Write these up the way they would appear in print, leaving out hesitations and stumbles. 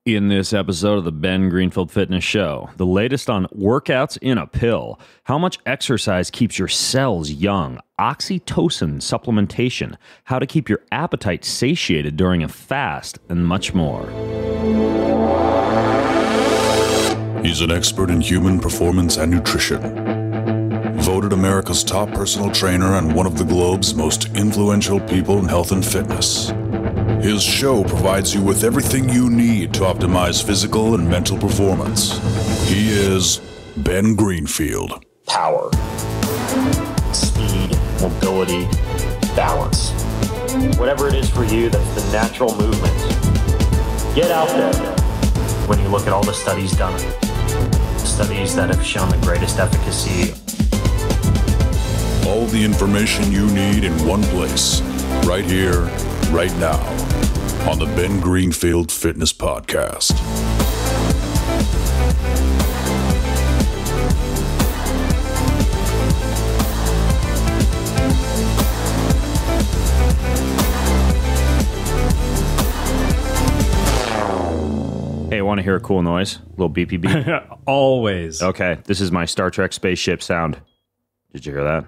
In this episode of the Ben Greenfield Fitness Show, the latest on workouts in a pill, how much exercise keeps your cells young, oxytocin supplementation, how to keep your appetite satiated during a fast, and much more. He's an expert in human performance and nutrition. Voted America's top personal trainer and one of the globe's most influential people in health and fitness. His show provides you with everything you need to optimize physical and mental performance. He is Ben Greenfield. Power, speed, mobility, balance. Whatever it is for you, that's the natural movement. Get out there. When you look at all the studies done, studies that have shown the greatest efficacy. All the information you need in one place, right here, right now, on the Ben Greenfield Fitness Podcast. Hey, want to hear a cool noise? A little beepy beep? Always. Okay, this is my Star Trek spaceship sound. Did you hear that?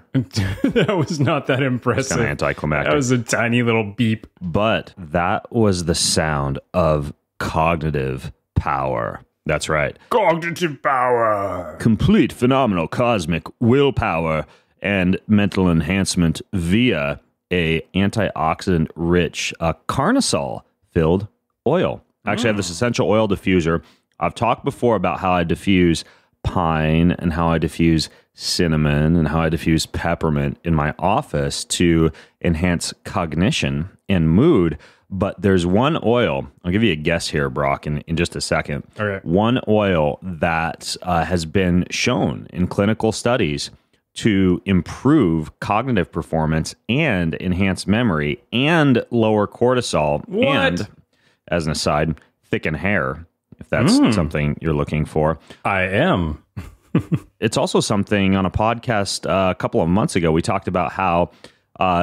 That was not that impressive. Kind of anticlimactic. That was a tiny little beep. But that was the sound of cognitive power. That's right. Cognitive power. Complete phenomenal cosmic willpower and mental enhancement via a antioxidant-rich carnosol-filled oil. Actually, I have this essential oil diffuser. I've talked before about how I diffuse pine and how I diffuse cinnamon and how I diffuse peppermint in my office to enhance cognition and mood. But there's one oil, I'll give you a guess here, Brock, in just a second. Okay. One oil that has been shown in clinical studies to improve cognitive performance and enhance memory and lower cortisol. What? And, as an aside, thicken hair, if that's something you're looking for. I am. It's also something on a podcast a couple of months ago. We talked about how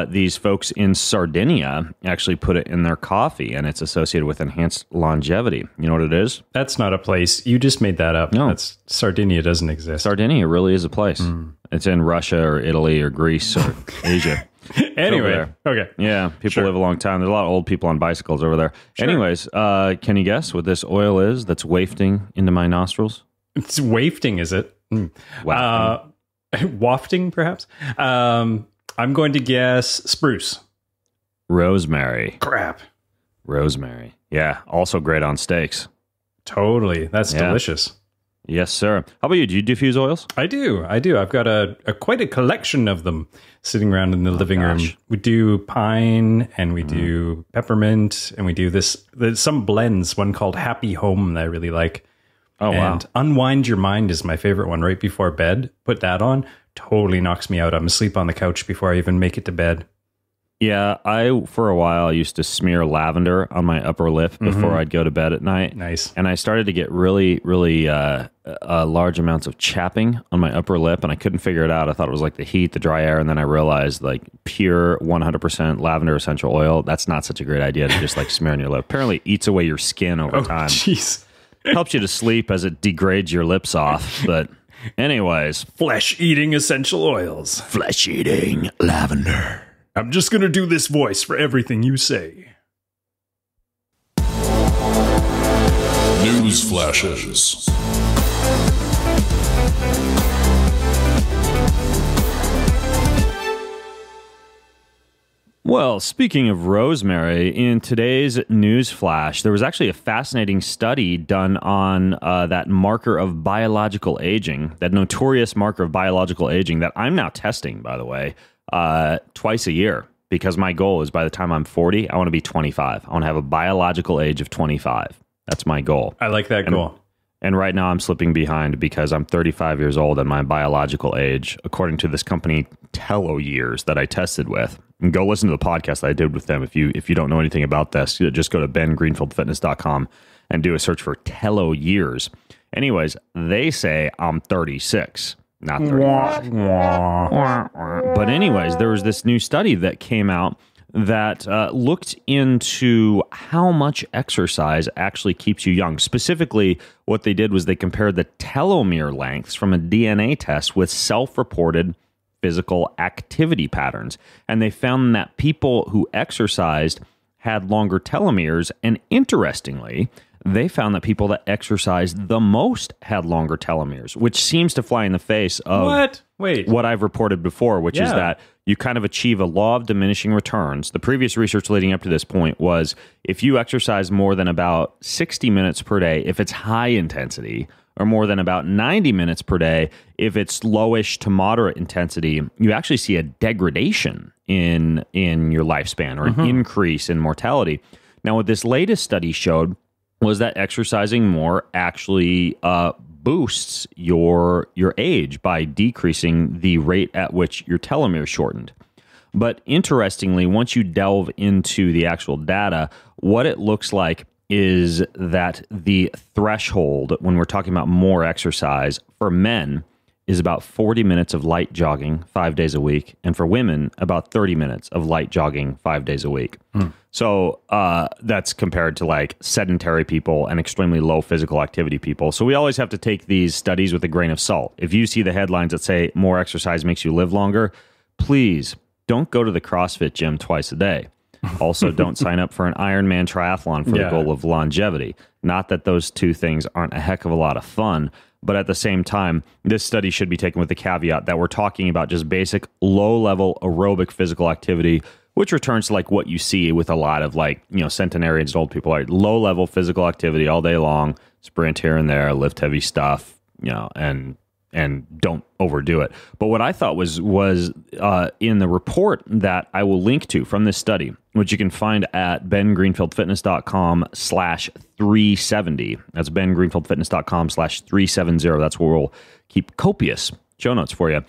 these folks in Sardinia actually put it in their coffee, and it's associated with enhanced longevity. You know what it is? That's not a place. You just made that up. No. That's Sardinia doesn't exist. Sardinia really is a place. It's in Russia or Italy or Greece or Asia. Anyway, okay. Yeah, people live a long time. There's a lot of old people on bicycles over there. Sure. Anyways, can you guess what this oil is that's wafting into my nostrils? It's wafting, is it? Wafting. Wafting, perhaps? I'm going to guess spruce. Rosemary. Crap. Rosemary. Yeah, also great on steaks. Totally. That's delicious. Yes, sir. How about you? Do you diffuse oils? I do. I've got a quite a collection of them sitting around in the living room. We do pine and we do peppermint and we do there's some blends, one called Happy Home that I really like. Oh, and wow. Unwind Your Mind is my favorite one right before bed. Put that on. Totally knocks me out. I'm asleep on the couch before I even make it to bed. Yeah, for a while, I used to smear lavender on my upper lip before I'd go to bed at night. Nice. And I started to get really, really large amounts of chapping on my upper lip, and I couldn't figure it out. I thought it was like the heat, the dry air, and then I realized like pure 100% lavender essential oil, that's not such a great idea to just like smear on your lip. Apparently eats away your skin over time. Jeez. Helps you to sleep as it degrades your lips off. But anyways. Flesh-eating essential oils. Flesh-eating lavender. I'm just going to do this voice for everything you say. News flashes. Well, speaking of rosemary, in today's news flash, there was actually a fascinating study done on that marker of biological aging, that notorious marker of biological aging that I'm now testing, by the way, twice a year, because my goal is by the time I'm 40, I want to be 25. I want to have a biological age of 25. That's my goal. I like that goal. And right now I'm slipping behind because I'm 35 years old and my biological age, according to this company, Tello Years, that I tested with. And go listen to the podcast that I did with them. If you don't know anything about this, just go to bengreenfieldfitness.com and do a search for Tello Years. Anyways, they say I'm 36, not 35. But anyways, there was this new study that came out that looked into how much exercise actually keeps you young. Specifically, what they did was they compared the telomere lengths from a DNA test with self-reported physical activity patterns. And they found that people who exercised had longer telomeres. And interestingly, they found that people that exercised the most had longer telomeres, which seems to fly in the face of what I've reported before, which is that you kind of achieve a law of diminishing returns. The previous research leading up to this point was if you exercise more than about 60 minutes per day, if it's high intensity, or more than about 90 minutes per day, if it's lowish to moderate intensity, you actually see a degradation in your lifespan or an increase in mortality. Now, what this latest study showed was that exercising more actually boosts your age by decreasing the rate at which your telomere shortened. But interestingly, once you delve into the actual data, what it looks like is that the threshold, when we're talking about more exercise, for men is about 40 minutes of light jogging 5 days a week, and for women, about 30 minutes of light jogging 5 days a week. So that's compared to like sedentary people and extremely low physical activity people. So we always have to take these studies with a grain of salt. If you see the headlines that say more exercise makes you live longer, please don't go to the CrossFit gym twice a day. Also, don't sign up for an Ironman triathlon for the goal of longevity. Not that those two things aren't a heck of a lot of fun, but at the same time, this study should be taken with the caveat that we're talking about just basic low-level aerobic physical activity, which returns to like what you see with a lot of like, centenarians and old people, like low-level physical activity all day long, sprint here and there, lift heavy stuff, and don't overdo it. But what I thought was in the report that I will link to from this study, which you can find at bengreenfieldfitness.com/370. That's bengreenfieldfitness.com/370. That's where we'll keep copious show notes for you.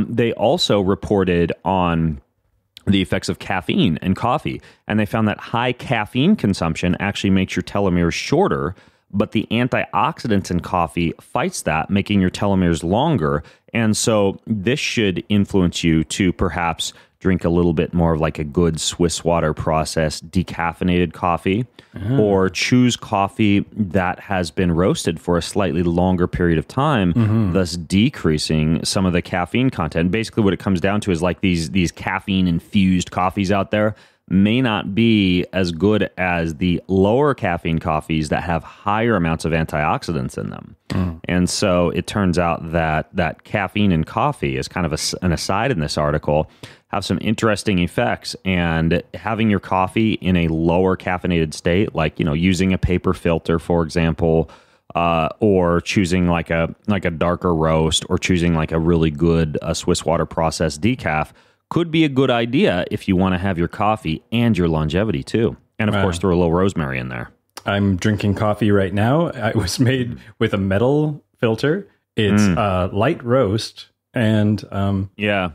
They also reported on the effects of caffeine and coffee, and they found that high caffeine consumption actually makes your telomeres shorter, but the antioxidants in coffee fights that, making your telomeres longer. And so this should influence you to perhaps drink a little bit more of like a good Swiss water processed decaffeinated coffee, or choose coffee that has been roasted for a slightly longer period of time, thus decreasing some of the caffeine content. Basically what it comes down to is like these caffeine infused coffees out there may not be as good as the lower caffeine coffees that have higher amounts of antioxidants in them. And so it turns out that caffeine in coffee is kind of an aside in this article, have some interesting effects. And having your coffee in a lower caffeinated state, like, using a paper filter, for example, or choosing like a darker roast, or choosing like a really good Swiss water processed decaf, could be a good idea if you want to have your coffee and your longevity too. And of course, throw a little rosemary in there. I'm drinking coffee right now. It was made with a metal filter. It's light roast. And yeah,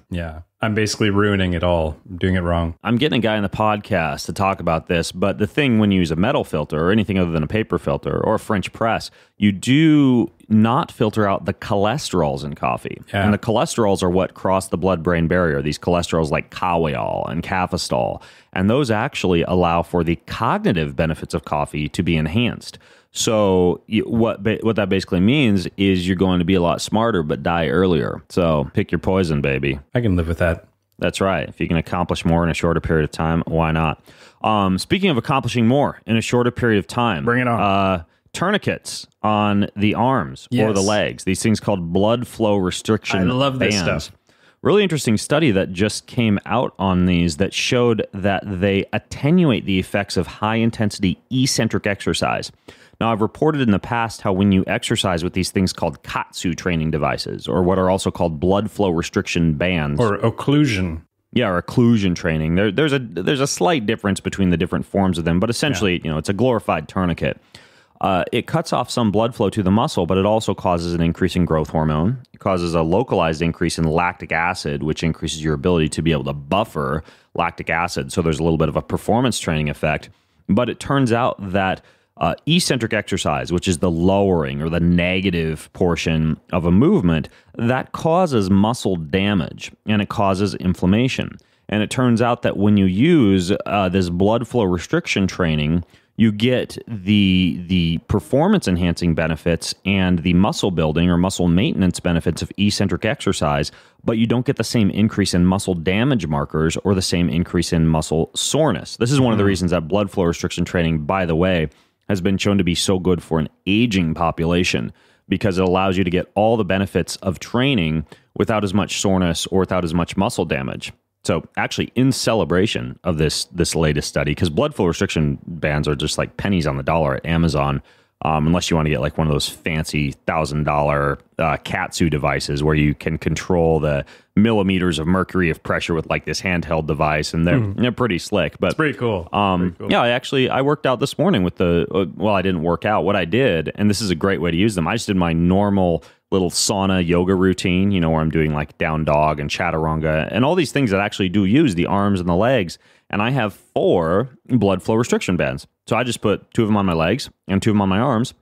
I'm basically ruining it all. I'm doing it wrong. I'm getting a guy on the podcast to talk about this, but the thing when you use a metal filter or anything other than a paper filter or a French press, you do not filter out the cholesterols in coffee. Yeah. And the cholesterols are what cross the blood-brain barrier, these cholesterols like Kauai and cafestol. And those actually allow for the cognitive benefits of coffee to be enhanced. So what that basically means is you're going to be a lot smarter, but die earlier. So pick your poison, baby. I can live with that. That's right. If you can accomplish more in a shorter period of time, why not? Speaking of accomplishing more in a shorter period of time, bring it on. Tourniquets on the arms or the legs. These things called blood flow restriction bands. I love this stuff. Really interesting study that just came out on these that showed that they attenuate the effects of high-intensity eccentric exercise. Now, I've reported in the past how when you exercise with these things called Katsu training devices, or what are also called blood flow restriction bands. Or occlusion. Yeah, or occlusion training. There's a slight difference between the different forms of them, but essentially, it's a glorified tourniquet. It cuts off some blood flow to the muscle, but it also causes an increase in growth hormone. It causes a localized increase in lactic acid, which increases your ability to be able to buffer lactic acid. So there's a little bit of a performance training effect. But it turns out that eccentric exercise, which is the lowering or the negative portion of a movement, that causes muscle damage and it causes inflammation. And it turns out that when you use this blood flow restriction training, you get the performance enhancing benefits and the muscle building or muscle maintenance benefits of eccentric exercise, but you don't get the same increase in muscle damage markers or the same increase in muscle soreness. This is one of the reasons that blood flow restriction training, by the way, has been shown to be so good for an aging population, because it allows you to get all the benefits of training without as much soreness or without as much muscle damage. So actually, in celebration of this latest study, because blood flow restriction bands are just like pennies on the dollar at Amazon, unless you want to get like one of those fancy $1,000 Katsu devices where you can control the millimeters of mercury of pressure with like this handheld device, and they're pretty slick. But It's pretty cool. Yeah, I worked out this morning with I didn't work out. What I did, and this is a great way to use them, I just did my normal little sauna yoga routine, where I'm doing like down dog and chaturanga and all these things that actually do use the arms and the legs. And I have 4 blood flow restriction bands. So I just put 2 of them on my legs and 2 of them on my arms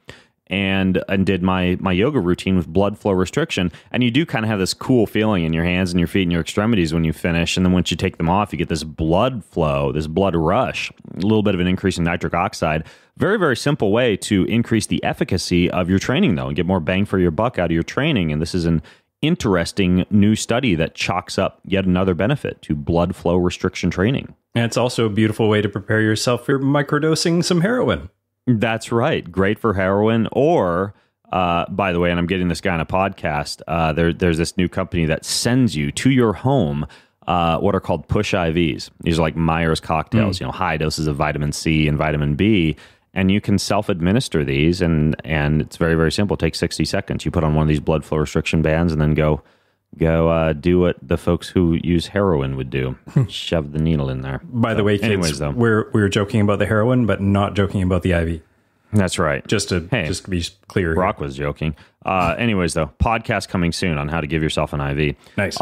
and did my yoga routine with blood flow restriction. And you do kind of have this cool feeling in your hands and your feet and your extremities when you finish. And then once you take them off, you get this blood flow, this blood rush, a little bit of an increase in nitric oxide. Very, very simple way to increase the efficacy of your training, though, and get more bang for your buck out of your training. And this is an interesting new study that chalks up yet another benefit to blood flow restriction training. And it's also a beautiful way to prepare yourself for microdosing some heroin. That's right. Great for heroin. Or, by the way, and I'm getting this guy on a podcast, there's this new company that sends you to your home what are called push IVs. These are like Myers cocktails, high doses of vitamin C and vitamin B. And you can self-administer these, and it's very, very simple. It takes 60 seconds. You put on one of these blood flow restriction bands and then go do what the folks who use heroin would do. Shove the needle in there. By the way, kids, anyways, though, we're joking about the heroin, but not joking about the IV. That's right. Just to be clear. Brock was joking. Anyways, though, podcast coming soon on how to give yourself an IV. Nice.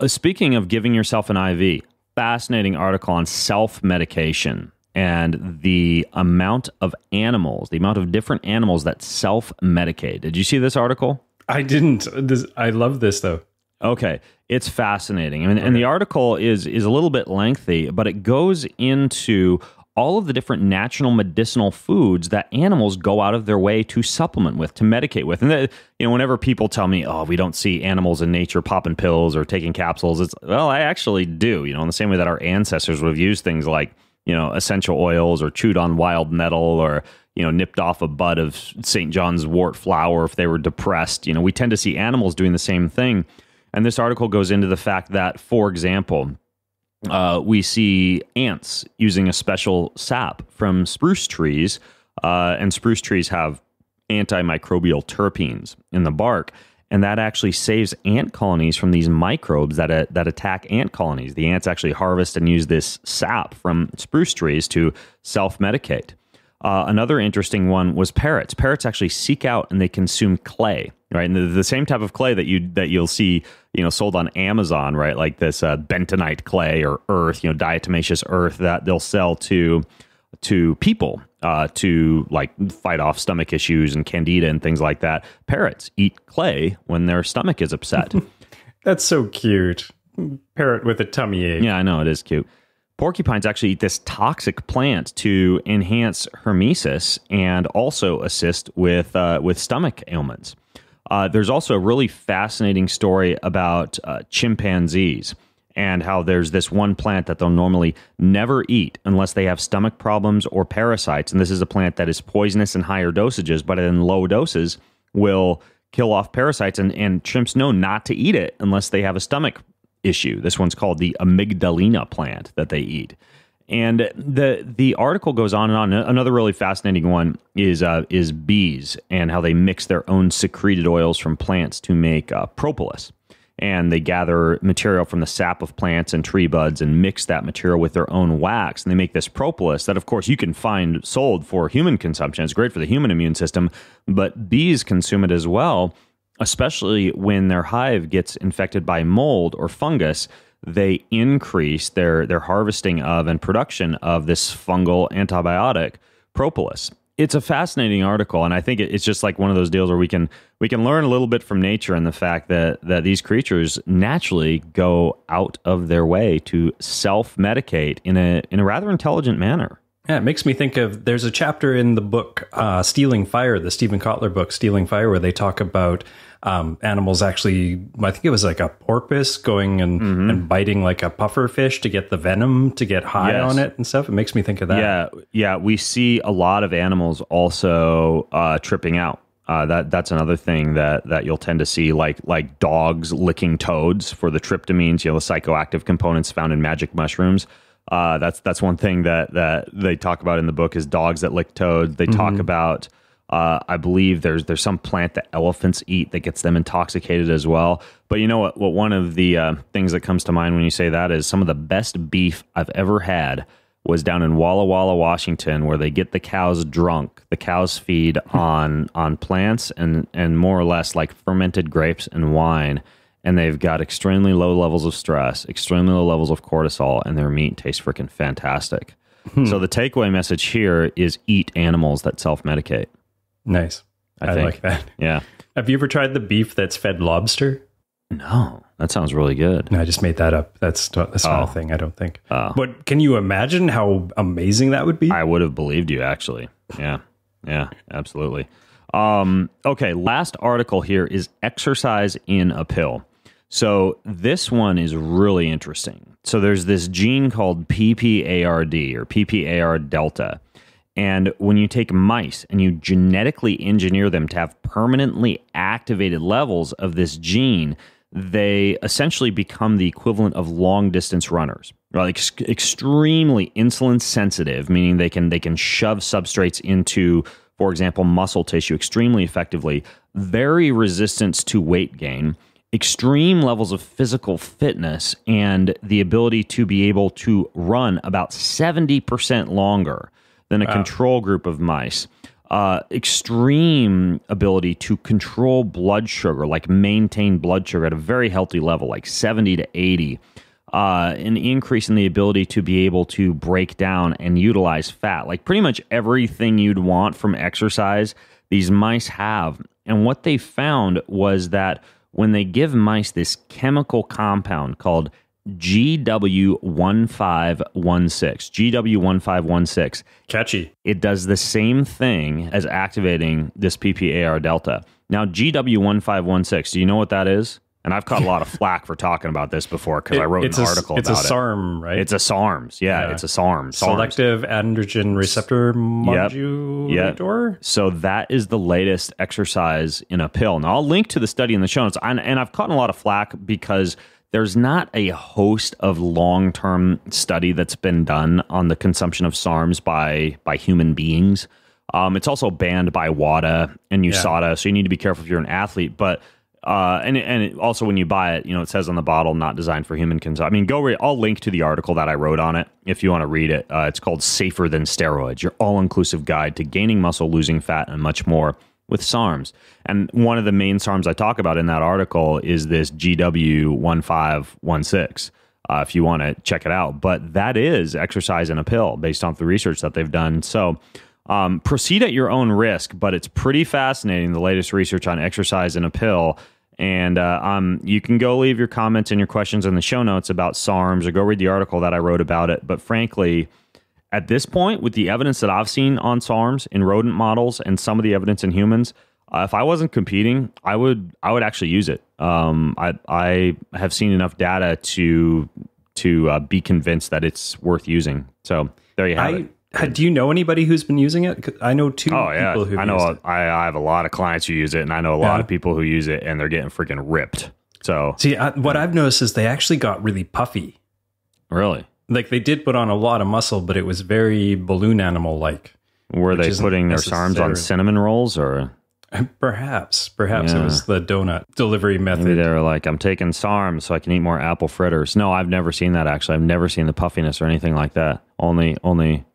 Speaking of giving yourself an IV, fascinating article on self-medication and the amount of different animals that self-medicate. Did you see this article? I didn't. I love this, though. Okay, it's fascinating. And the article is a little bit lengthy, but it goes into all of the different natural medicinal foods that animals go out of their way to supplement with, to medicate with. And whenever people tell me, "Oh, we don't see animals in nature popping pills or taking capsules," I actually do. In the same way that our ancestors would have used things like essential oils or chewed on wild nettle or nipped off a bud of St. John's wort flower if they were depressed. We tend to see animals doing the same thing. And this article goes into the fact that, for example, we see ants using a special sap from spruce trees, and spruce trees have antimicrobial terpenes in the bark, and that actually saves ant colonies from these microbes that attack ant colonies. The ants actually harvest and use this sap from spruce trees to self-medicate. Another interesting one was parrots. Parrots actually seek out and they consume clay, right? And the same type of clay that you'll see, sold on Amazon, right? Like this bentonite clay or earth, diatomaceous earth that they'll sell to people to like fight off stomach issues and candida and things like that. Parrots eat clay when their stomach is upset. That's so cute. Parrot with a tummy ache. Yeah, I know, it is cute. Porcupines actually eat this toxic plant to enhance hormesis and also assist with stomach ailments. There's also a really fascinating story about chimpanzees and how there's this one plant that they'll normally never eat unless they have stomach problems or parasites. And this is a plant that is poisonous in higher dosages, but in low doses will kill off parasites. And chimps know not to eat it unless they have a stomach issue. This one's called the amygdalina plant that they eat. And the article goes on and on. Another really fascinating one is bees and how they mix their own secreted oils from plants to make propolis. And they gather material from the sap of plants and tree buds and mix that material with their own wax. And they make this propolis that, of course, you can find sold for human consumption. It's great for the human immune system, but bees consume it as well, especially when their hive gets infected by mold or fungus. They increase their harvesting of and production of this fungal antibiotic propolis. It's a fascinating article, and I think it's just like one of those deals where we can learn a little bit from nature and the fact that these creatures naturally go out of their way to self-medicate in a rather intelligent manner. Yeah, it makes me think of, there's a chapter in the book Stealing Fire, the Stephen Kotler book Stealing Fire, where they talk about animals actually, I think it was like a porpoise going and biting like a puffer fish to get the venom, to get high on it and stuff. It makes me think of that. Yeah. We see a lot of animals also tripping out. That's another thing that you'll tend to see, like dogs licking toads for the tryptamines, the psychoactive components found in magic mushrooms. That's one thing that they talk about in the book is dogs that lick toads. They talk about, I believe there's some plant that elephants eat that gets them intoxicated as well. But you know what one of the things that comes to mind when you say that is some of the best beef I've ever had was down in Walla Walla, Washington, where they get the cows drunk. The cows feed on plants and more or less like fermented grapes and wine. And they've got extremely low levels of stress, extremely low levels of cortisol, and their meat tastes freaking fantastic. So the takeaway message here is eat animals that self-medicate. Nice. I like that. Yeah. Have you ever tried the beef that's fed lobster? No, that sounds really good. No, I just made that up. That's not a thing, I don't think. But can you imagine how amazing that would be? I would have believed you, actually. Yeah, absolutely. Okay, last article here is exercise in a pill. So this one is really interesting. So there's this gene called PPARD or PPAR delta. And when you take mice and you genetically engineer them to have permanently activated levels of this gene, they essentially become the equivalent of long distance runners, like extremely insulin sensitive, meaning they can shove substrates into, for example, muscle tissue extremely effectively, very resistant to weight gain, extreme levels of physical fitness, and the ability to be able to run about 70% longer than a control group of mice. Extreme ability to control blood sugar, like maintain blood sugar at a very healthy level, like 70 to 80. An increase in the ability to be able to break down and utilize fat. Like pretty much everything you'd want from exercise, these mice have. And what they found was that when they give mice this chemical compound called GW1516. Catchy. It does the same thing as activating this PPAR delta. Now, GW1516, do you know what that is? And I've caught a lot of flack for talking about this before because I wrote an article about it. It's a SARM, right? It's a SARMs. Yeah, it's a SARM. Selective androgen receptor modulator. Yep. So that is the latest exercise in a pill. Now, I'll link to the study in the show notes. And I've caught a lot of flack because there's not a host of long-term study that's been done on the consumption of SARMs by human beings. It's also banned by WADA and USADA, so you need to be careful if you're an athlete. But and also when you buy it, it says on the bottle, not designed for human consumption. I mean, go read. I'll link to the article that I wrote on it if you want to read it. It's called "Safer Than Steroids: Your All-Inclusive Guide to Gaining Muscle, Losing Fat, and Much More with SARMs." And one of the main SARMs I talk about in that article is this GW1516. If you want to check it out, but that is exercise in a pill based on the research that they've done. So. Proceed at your own risk, but it's pretty fascinating, the latest research on exercise in a pill. And you can go leave your comments and your questions in the show notes about SARMs or go read the article that I wrote about it. But frankly, at this point, with the evidence that I've seen on SARMs in rodent models and some of the evidence in humans, if I wasn't competing, I would actually use it. I have seen enough data to be convinced that it's worth using. So there you have it. Do you know anybody who's been using it? 'Cause I know two people who use it. I have a lot of clients who use it, and I know a lot of people who use it, and they're getting freaking ripped. So, see, what I've noticed is they actually got really puffy. Really? Like they did put on a lot of muscle, but it was very balloon animal-like. Were they putting their SARMs on cinnamon rolls, or? Perhaps it was the donut delivery method. Maybe they were like, I'm taking SARMs so I can eat more apple fritters. No, I've never seen that, actually. I've never seen the puffiness or anything like that. Only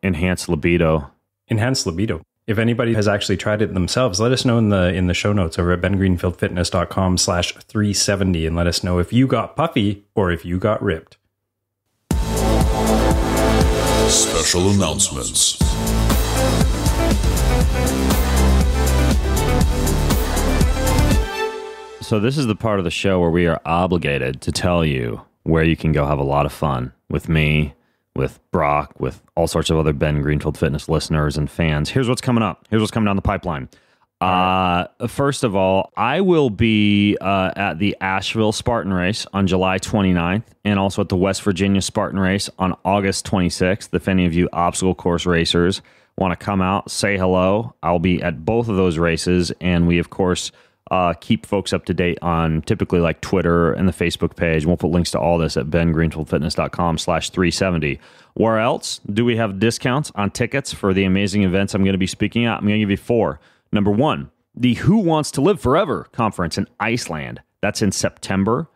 enhanced libido. Enhanced libido. If anybody has actually tried it themselves, let us know in the show notes over at bengreenfieldfitness.com/370 and let us know if you got puffy or if you got ripped. Special announcements. So this is the part of the show where we are obligated to tell you where you can go have a lot of fun with me, with Brock, with all sorts of other Ben Greenfield Fitness listeners and fans. Here's what's coming up. Here's what's coming down the pipeline. First of all, I will be at the Asheville Spartan Race on July 29th and also at the West Virginia Spartan Race on August 26th. If any of you obstacle course racers want to come out, say hello. I'll be at both of those races, and we, of course, keep folks up to date on typically like Twitter and the Facebook page. And we'll put links to all this at bengreenfieldfitness.com/370. Where else do we have discounts on tickets for the amazing events I'm going to be speaking at? I'm going to give you 4. Number 1, the Who Wants to Live Forever conference in Iceland. That's in September.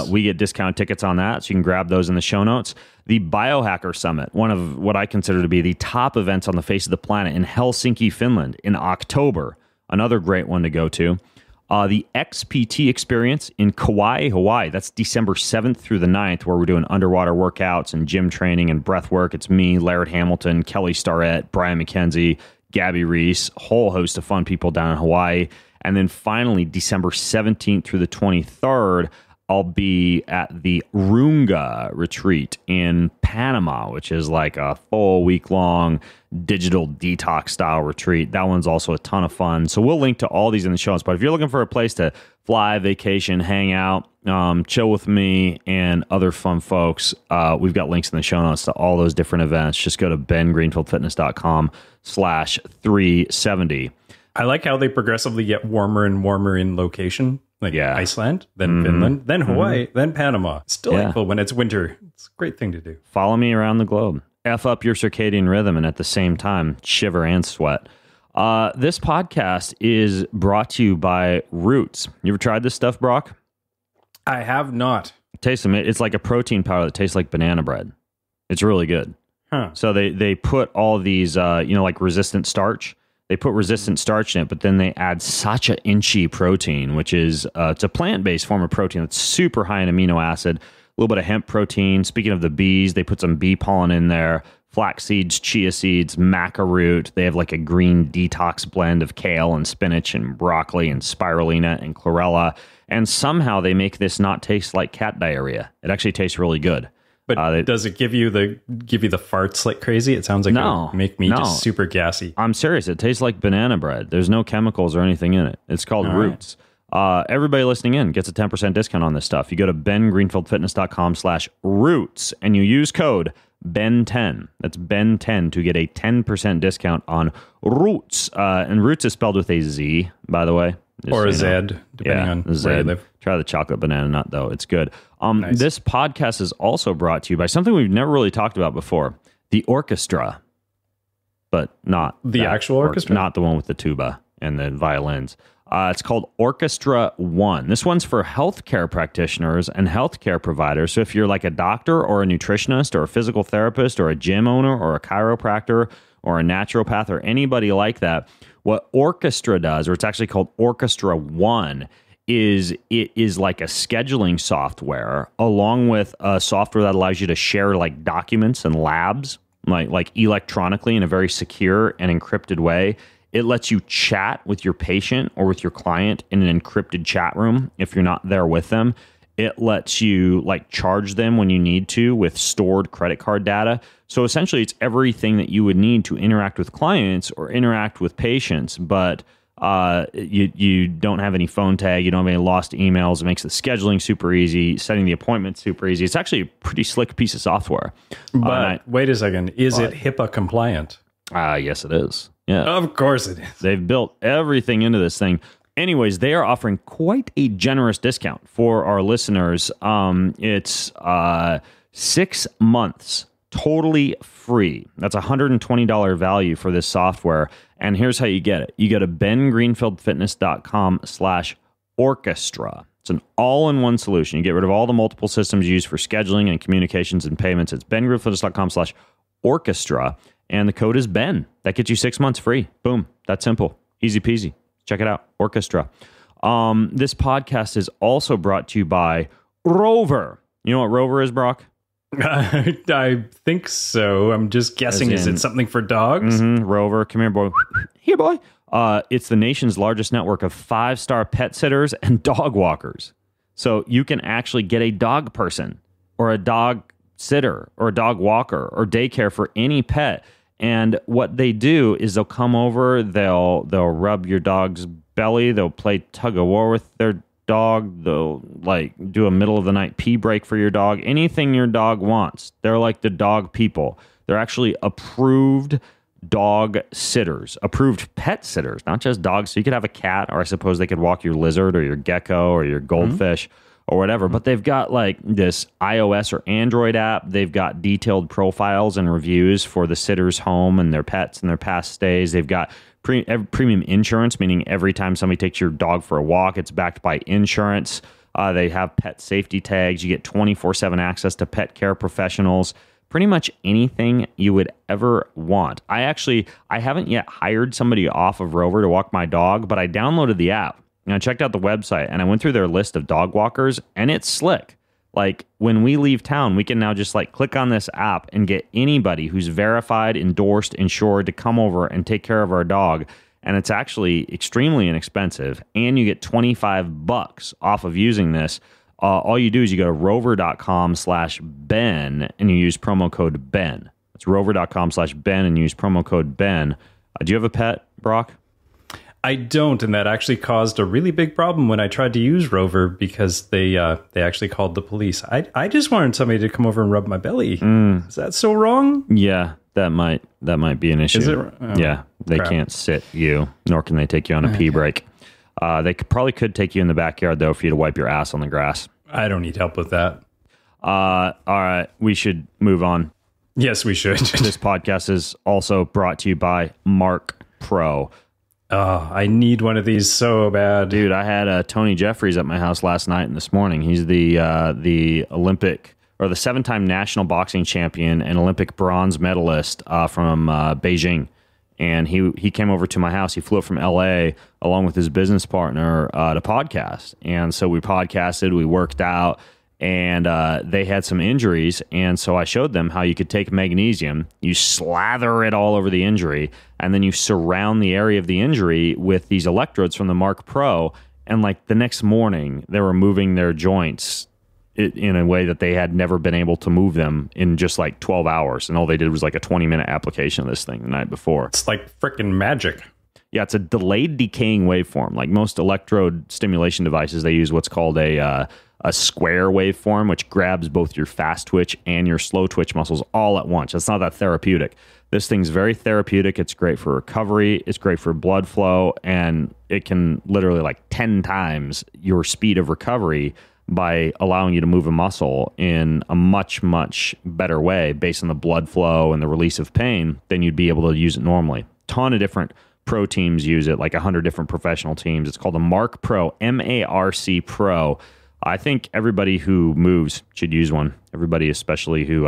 We get discount tickets on that, so you can grab those in the show notes. The Biohacker Summit, one of what I consider to be the top events on the face of the planet in Helsinki, Finland in October. Another great one to go to. The XPT Experience in Kauai, Hawaii. That's December 7th through the 9th, where we're doing underwater workouts and gym training and breath work. It's me, Laird Hamilton, Kelly Starrett, Brian Mackenzie, Gabby Reece, a whole host of fun people down in Hawaii. And then finally, December 17th through the 23rd, I'll be at the Runga retreat in Panama, which is like a full week-long digital detox style retreat. That one's also a ton of fun. So we'll link to all these in the show notes. But if you're looking for a place to fly, vacation, hang out, chill with me and other fun folks, we've got links in the show notes to all those different events. Just go to bengreenfieldfitness.com/370. I like how they progressively get warmer and warmer in location. Like Iceland, then Finland, then Hawaii, then Panama. It's delightful when it's winter. It's a great thing to do. Follow me around the globe. F up your circadian rhythm and at the same time, shiver and sweat. This podcast is brought to you by Roots. You ever tried this stuff, Brock? I have not. Taste them. It's like a protein powder that tastes like banana bread. It's really good. Huh. So they put all these, like resistant starch. They put resistant starch in it, but then they add sacha inchi protein, which is it's a plant-based form of protein that's super high in amino acid, a little bit of hemp protein. Speaking of the bees, they put some bee pollen in there, flax seeds, chia seeds, maca root. They have like a green detox blend of kale and spinach and broccoli and spirulina and chlorella. And somehow they make this not taste like cat diarrhea. It actually tastes really good. But does it give you the farts like crazy? It sounds like it would make me just super gassy. I'm serious. It tastes like banana bread. There's no chemicals or anything in it. It's called Roots. Right. Everybody listening in gets a 10% discount on this stuff. You go to bengreenfieldfitness.com/roots and you use code BEN10. That's BEN10 to get a 10% discount on Roots. And Roots is spelled with a Z, by the way. Or a Z, depending on where you live. Try the chocolate banana nut, though. It's good. Nice. This podcast is also brought to you by something we've never really talked about before, the orchestra. But not the actual orchestra? Not the one with the tuba and the violins. It's called Orchestra One. This one's for healthcare practitioners and healthcare providers. So if you're like a doctor or a nutritionist or a physical therapist or a gym owner or a chiropractor or a naturopath or anybody like that, what Orchestra does, or it's actually called Orchestra One, is it is like a scheduling software along with a software that allows you to share like documents and labs like electronically in a very secure and encrypted way. It lets you chat with your patient or with your client in an encrypted chat room if you're not there with them. It lets you like charge them when you need to with stored credit card data. So essentially it's everything that you would need to interact with clients or interact with patients, but you don't have any phone tag, you don't have any lost emails. It makes the scheduling super easy, setting the appointment super easy. It's actually a pretty slick piece of software. But wait a second, is it HIPAA compliant? Yes, it is. Yeah, of course it is. They've built everything into this thing. Anyways, they are offering quite a generous discount for our listeners. It's 6 months totally free. That's $120 value for this software. And here's how you get it. You go to bengreenfieldfitness.com/orchestra. It's an all-in-one solution. You get rid of all the multiple systems used for scheduling and communications and payments. It's bengreenfieldfitness.com/orchestra. And the code is BEN. That gets you 6 months free. Boom. That's simple. Easy peasy. Check it out. Orchestra. This podcast is also brought to you by Rover. You know what Rover is, Brock? I think so. I'm just guessing. Is it something for dogs? Mm-hmm. Rover. Come here, boy. Here, boy. It's the nation's largest network of 5-star pet sitters and dog walkers. So you can actually get a dog person or a dog sitter or a dog walker or daycare for any pet. And what they do is they'll come over, they'll rub your dog's belly, they'll play tug of war with their dog, they'll like do a middle of the night pee break for your dog, anything your dog wants. They're like the dog people. They're actually approved dog sitters, approved pet sitters, not just dogs. So you could have a cat, or I suppose they could walk your lizard or your gecko or your goldfish or whatever. But they've got like this iOS or Android app. They've got detailed profiles and reviews for the sitter's home and their pets and their past stays. They've got premium insurance, meaning every time somebody takes your dog for a walk, it's backed by insurance. They have pet safety tags. You get 24/7 access to pet care professionals. Pretty much anything you would ever want. I haven't yet hired somebody off of Rover to walk my dog, but I downloaded the app and I checked out the website and I went through their list of dog walkers, and it's slick. Like when we leave town, we can now just like click on this app and get anybody who's verified, endorsed, insured to come over and take care of our dog. And it's actually extremely inexpensive. And you get $25 off of using this. All you do is you go to rover.com/Ben and you use promo code Ben. It's rover.com/Ben and use promo code Ben. Do you have a pet, Brock? I don't, and that actually caused a really big problem when I tried to use Rover because they actually called the police. I just wanted somebody to come over and rub my belly. Is that so wrong? Yeah, that might be an issue. Is it? Yeah, they can't sit you, nor can they take you on a pee break. They probably could take you in the backyard, though, for you to wipe your ass on the grass. I don't need help with that. All right, we should move on. Yes, we should. This podcast is also brought to you by Mark Pro. Oh, I need one of these so bad. Dude, I had Tony Jeffries at my house last night and this morning. He's the Olympic, or the 7-time national boxing champion and Olympic bronze medalist from Beijing. And he came over to my house. He flew up from LA along with his business partner to podcast. And so we podcasted, we worked out, and they had some injuries. And so I showed them how you could take magnesium, you slather it all over the injury, and then you surround the area of the injury with these electrodes from the Mark Pro. And like the next morning, they were moving their joints in a way that they had never been able to move them in just like 12 hours. And all they did was like a 20-minute application of this thing the night before. It's like freaking magic. Yeah, it's a delayed decaying waveform. Like most electrode stimulation devices, they use what's called a square waveform, which grabs both your fast twitch and your slow twitch muscles all at once. It's not that therapeutic. This thing's very therapeutic. It's great for recovery. It's great for blood flow. And it can literally like 10 times your speed of recovery by allowing you to move a muscle in a much, much better way based on the blood flow and the release of pain than you'd be able to use it normally. Ton of different pro teams use it, like 100 different professional teams. It's called the Mark Pro, M-A-R-C Pro. I think everybody who moves should use one. Everybody, especially who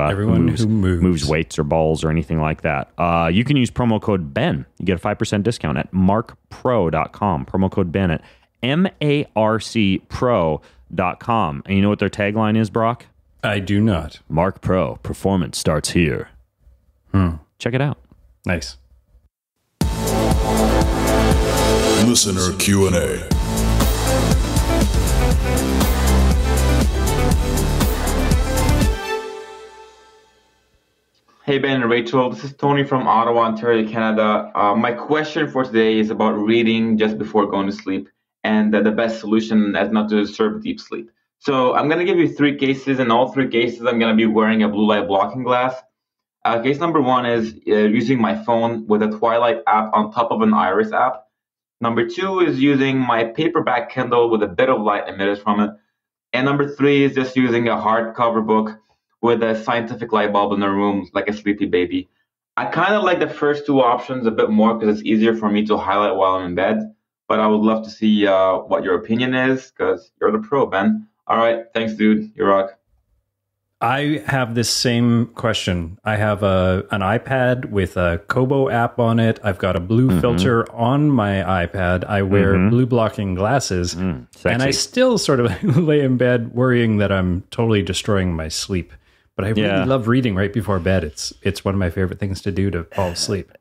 moves weights or balls or anything like that. You can use promo code Ben. You get a 5% discount at markpro.com. Promo code Ben at marcpro.com. And you know what their tagline is, Brock? I do not. Mark Pro, performance starts here. Check it out. Nice. Listener Q&A. Hey Ben and Rachel, this is Tony from Ottawa, Ontario, Canada. My question for today is about reading just before going to sleep and the best solution as not to disturb deep sleep. So I'm going to give you 3 cases. In all 3 cases, I'm going to be wearing a blue light blocking glass. Case number 1 is using my phone with a Twilight app on top of an Iris app. Number 2 is using my paperback Kindle with a bit of light emitted from it. And number 3 is just using a hardcover book with a scientific light bulb in the room, like a sleepy baby. I kind of like the first 2 options a bit more because it's easier for me to highlight while I'm in bed. But I would love to see what your opinion is because you're the pro, Ben. All right. Thanks, dude. You rock. I have this same question. I have an iPad with a Kobo app on it. I've got a blue filter on my iPad. I wear blue blocking glasses. And I still sort of lay in bed worrying that I'm totally destroying my sleep. But I really love reading right before bed. It's one of my favorite things to do to fall asleep.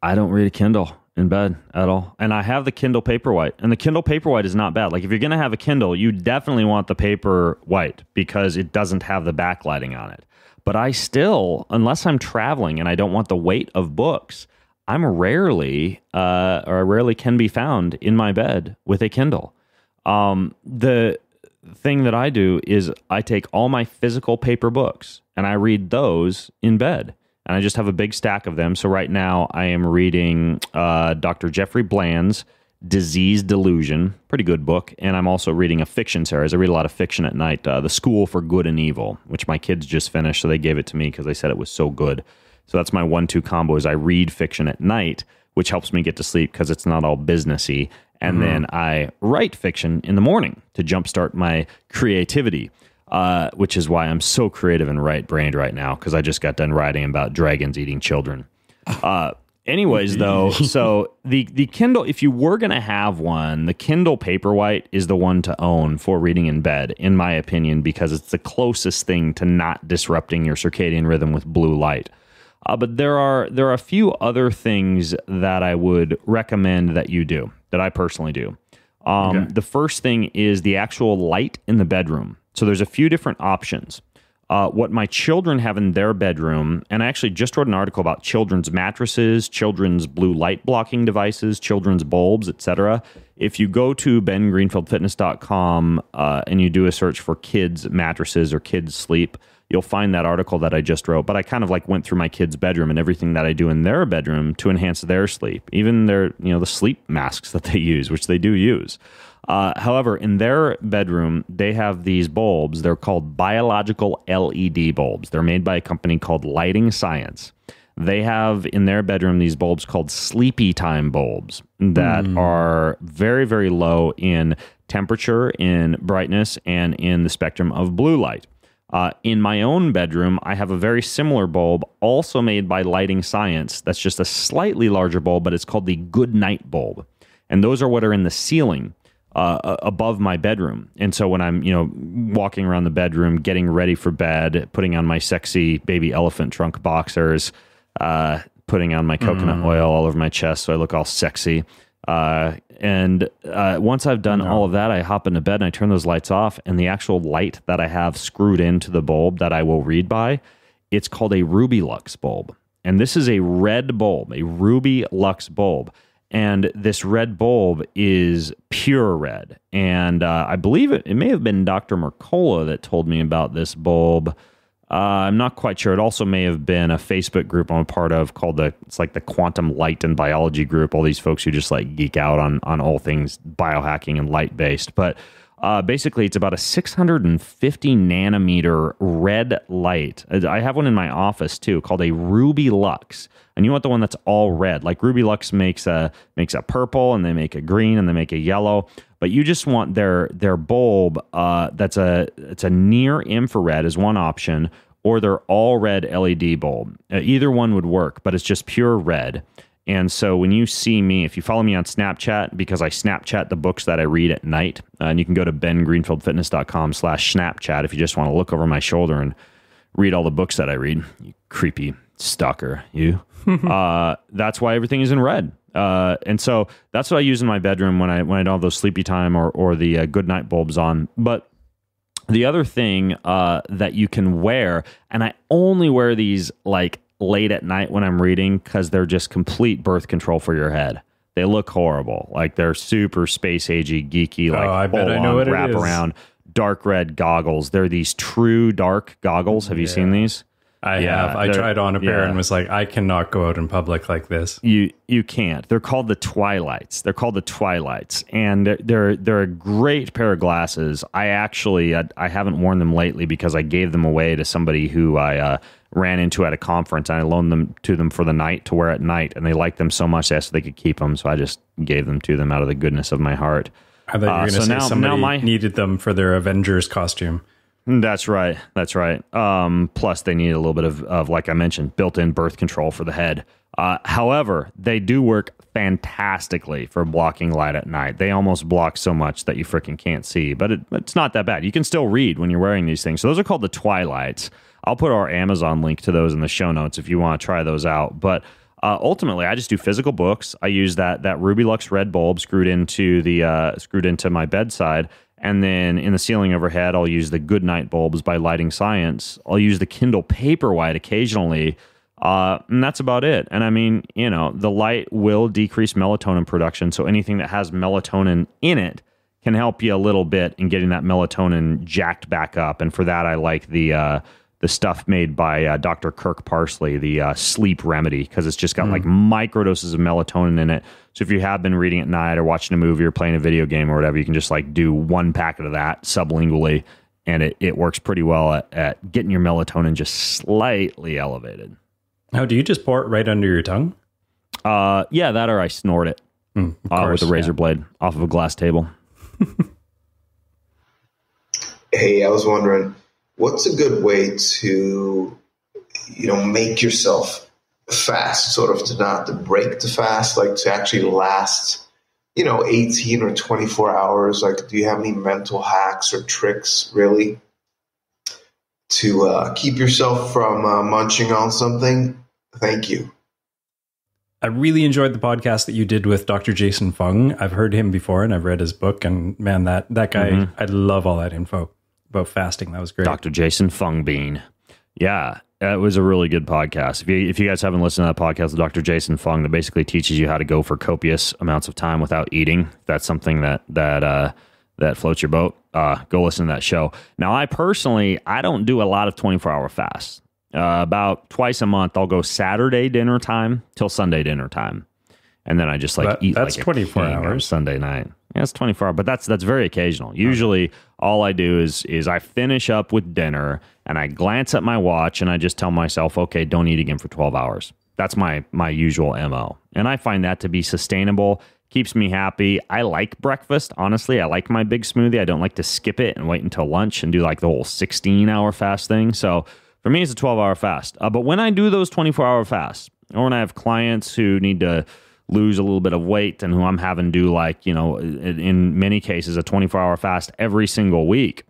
I don't read a Kindle. in bed at all. And I have the Kindle Paperwhite, and the Kindle Paperwhite is not bad. Like if you're going to have a Kindle, you definitely want the Paperwhite because it doesn't have the backlighting on it. But I still, unless I'm traveling and I don't want the weight of books, I'm rarely, or I rarely can be found in my bed with a Kindle. The thing that I do is I take all my physical paper books and I read those in bed. And I just have a big stack of them. So right now I am reading Dr. Jeffrey Bland's Disease Delusion, pretty good book. And I'm also reading a fiction series. I read a lot of fiction at night, The School for Good and Evil, which my kids just finished. So they gave it to me because they said it was so good. So that's my 1-2 combo is I read fiction at night, which helps me get to sleep because it's not all businessy. And then I write fiction in the morning to jumpstart my creativity. Which is why I'm so creative and right-brained right now, because I just got done writing about dragons eating children. Anyways, though, so the Kindle, if you were going to have one, the Kindle Paperwhite is the one to own for reading in bed, in my opinion, because it's the closest thing to not disrupting your circadian rhythm with blue light. But there are a few other things that I would recommend that you do, that I personally do. The first thing is the actual light in the bedroom. So there's a few different options. What my children have in their bedroom, and I actually just wrote an article about children's mattresses, children's blue light blocking devices, children's bulbs, etc. If you go to bengreenfieldfitness.com and you do a search for kids mattresses or kids sleep, you'll find that article that I just wrote. But I kind of like went through my kids' bedroom and everything that I do in their bedroom to enhance their sleep, even their, the sleep masks that they use, which they do use. However, in their bedroom, they have these bulbs. They're called biological LED bulbs. They're made by a company called Lighting Science. They have in their bedroom these bulbs called sleepy time bulbs that are very, very low in temperature, in brightness, and in the spectrum of blue light. In my own bedroom, I have a very similar bulb, also made by Lighting Science. That's just a slightly larger bulb, but it's called the Good Night bulb. And those are what are in the ceiling above my bedroom. And so when I'm, walking around the bedroom, getting ready for bed, putting on my sexy baby elephant trunk boxers, putting on my coconut oil all over my chest so I look all sexy. And once I've done all of that, I hop into bed and I turn those lights off, and the actual light that I have screwed into the bulb that I will read by, it's called a Ruby Lux bulb. And this is a red bulb, a Ruby Lux bulb. And this red bulb is pure red. And I believe it may have been Dr. Mercola that told me about this bulb. I'm not quite sure. It also may have been a Facebook group I'm a part of called it's like the Quantum Light and Biology group. All these folks who just like geek out on all things biohacking and light based. But basically, it's about a 650 nanometer red light. I have one in my office too called a Ruby Lux. And you want the one that's all red. Like Ruby Lux makes a purple, and they make a green, and they make a yellow. But you just want their bulb it's a near infrared is one option, or their all red LED bulb. Either one would work, but it's just pure red. And so when you see me, if you follow me on Snapchat, because I Snapchat the books that I read at night, and you can go to bengreenfieldfitness.com/Snapchat if you just want to look over my shoulder and read all the books that I read. You creepy stalker, you. That's why everything is in red. And so that's what I use in my bedroom when I don't have those sleepy time or the good night bulbs on. But the other thing that you can wear, and I only wear these like late at night when I'm reading because they're just complete birth control for your head. They look horrible. Like they're super space agey, geeky, like I bet I know what wrap it is. around dark red goggles. They're these true dark goggles. Have you seen these? I have. I tried on a pair and was like, I cannot go out in public like this. You can't. They're called the Twilights. And they're a great pair of glasses. I haven't worn them lately because I gave them away to somebody who I ran into at a conference, and I loaned them to them for the night to wear at night, and they liked them so much they asked if they could keep them, so I just gave them to them out of the goodness of my heart. I thought you were going to say somebody needed them for their Avengers costume. That's right. Plus, they need a little bit of, like I mentioned, built-in birth control for the head. However, they do work fantastically for blocking light at night. They almost block so much that you freaking can't see, but it's not that bad. You can still read when you're wearing these things. So those are called the Twilights. I'll put our Amazon link to those in the show notes if you want to try those out. But ultimately, I just do physical books. I use that Ruby Lux red bulb screwed into my bedside. And then in the ceiling overhead, I'll use the Goodnight bulbs by Lighting Science. I'll use the Kindle Paperwhite occasionally. And that's about it. And I mean, the light will decrease melatonin production. So anything that has melatonin in it can help you a little bit in getting that melatonin jacked back up. And for that, I like the stuff made by Dr. Kirk Parsley, the sleep remedy, because it's just got like microdoses of melatonin in it. So if you have been reading at night or watching a movie or playing a video game or whatever, you can just like do one packet of that sublingually, and it works pretty well at getting your melatonin just slightly elevated. Oh, do you just pour it right under your tongue? Yeah, that or I snort it with a razor blade off of a glass table. Hey, I was wondering, what's a good way to, make yourself fast, sort of to break the fast, like to actually last, 18 or 24 hours? Like, do you have any mental hacks or tricks really to keep yourself from munching on something? Thank you. I really enjoyed the podcast that you did with Dr. Jason Fung. I've heard him before and I've read his book, and man, that guy, I love all that info about fasting. That was great. Dr. Jason Fung Bean. Yeah, it was a really good podcast. If you guys haven't listened to that podcast with Dr. Jason Fung, that basically teaches you how to go for copious amounts of time without eating. If that's something that floats your boat, go listen to that show. Now, I don't do a lot of 24-hour fasts. About twice a month, I'll go Saturday dinner time till Sunday dinner time. And then I just eat that's like 24 hours on Sunday night. Yeah, it's 24 hours, but that's very occasional. Usually all I do is I finish up with dinner and I glance at my watch and I just tell myself, okay, don't eat again for 12 hours. That's my usual MO. And I find that to be sustainable, keeps me happy. I like breakfast, honestly. I like my big smoothie. I don't like to skip it and wait until lunch and do like the whole 16-hour fast thing. So for me, it's a 12-hour fast. But when I do those 24-hour fasts, or when I have clients who need to lose a little bit of weight and who I'm having do in many cases, a 24-hour fast every single week,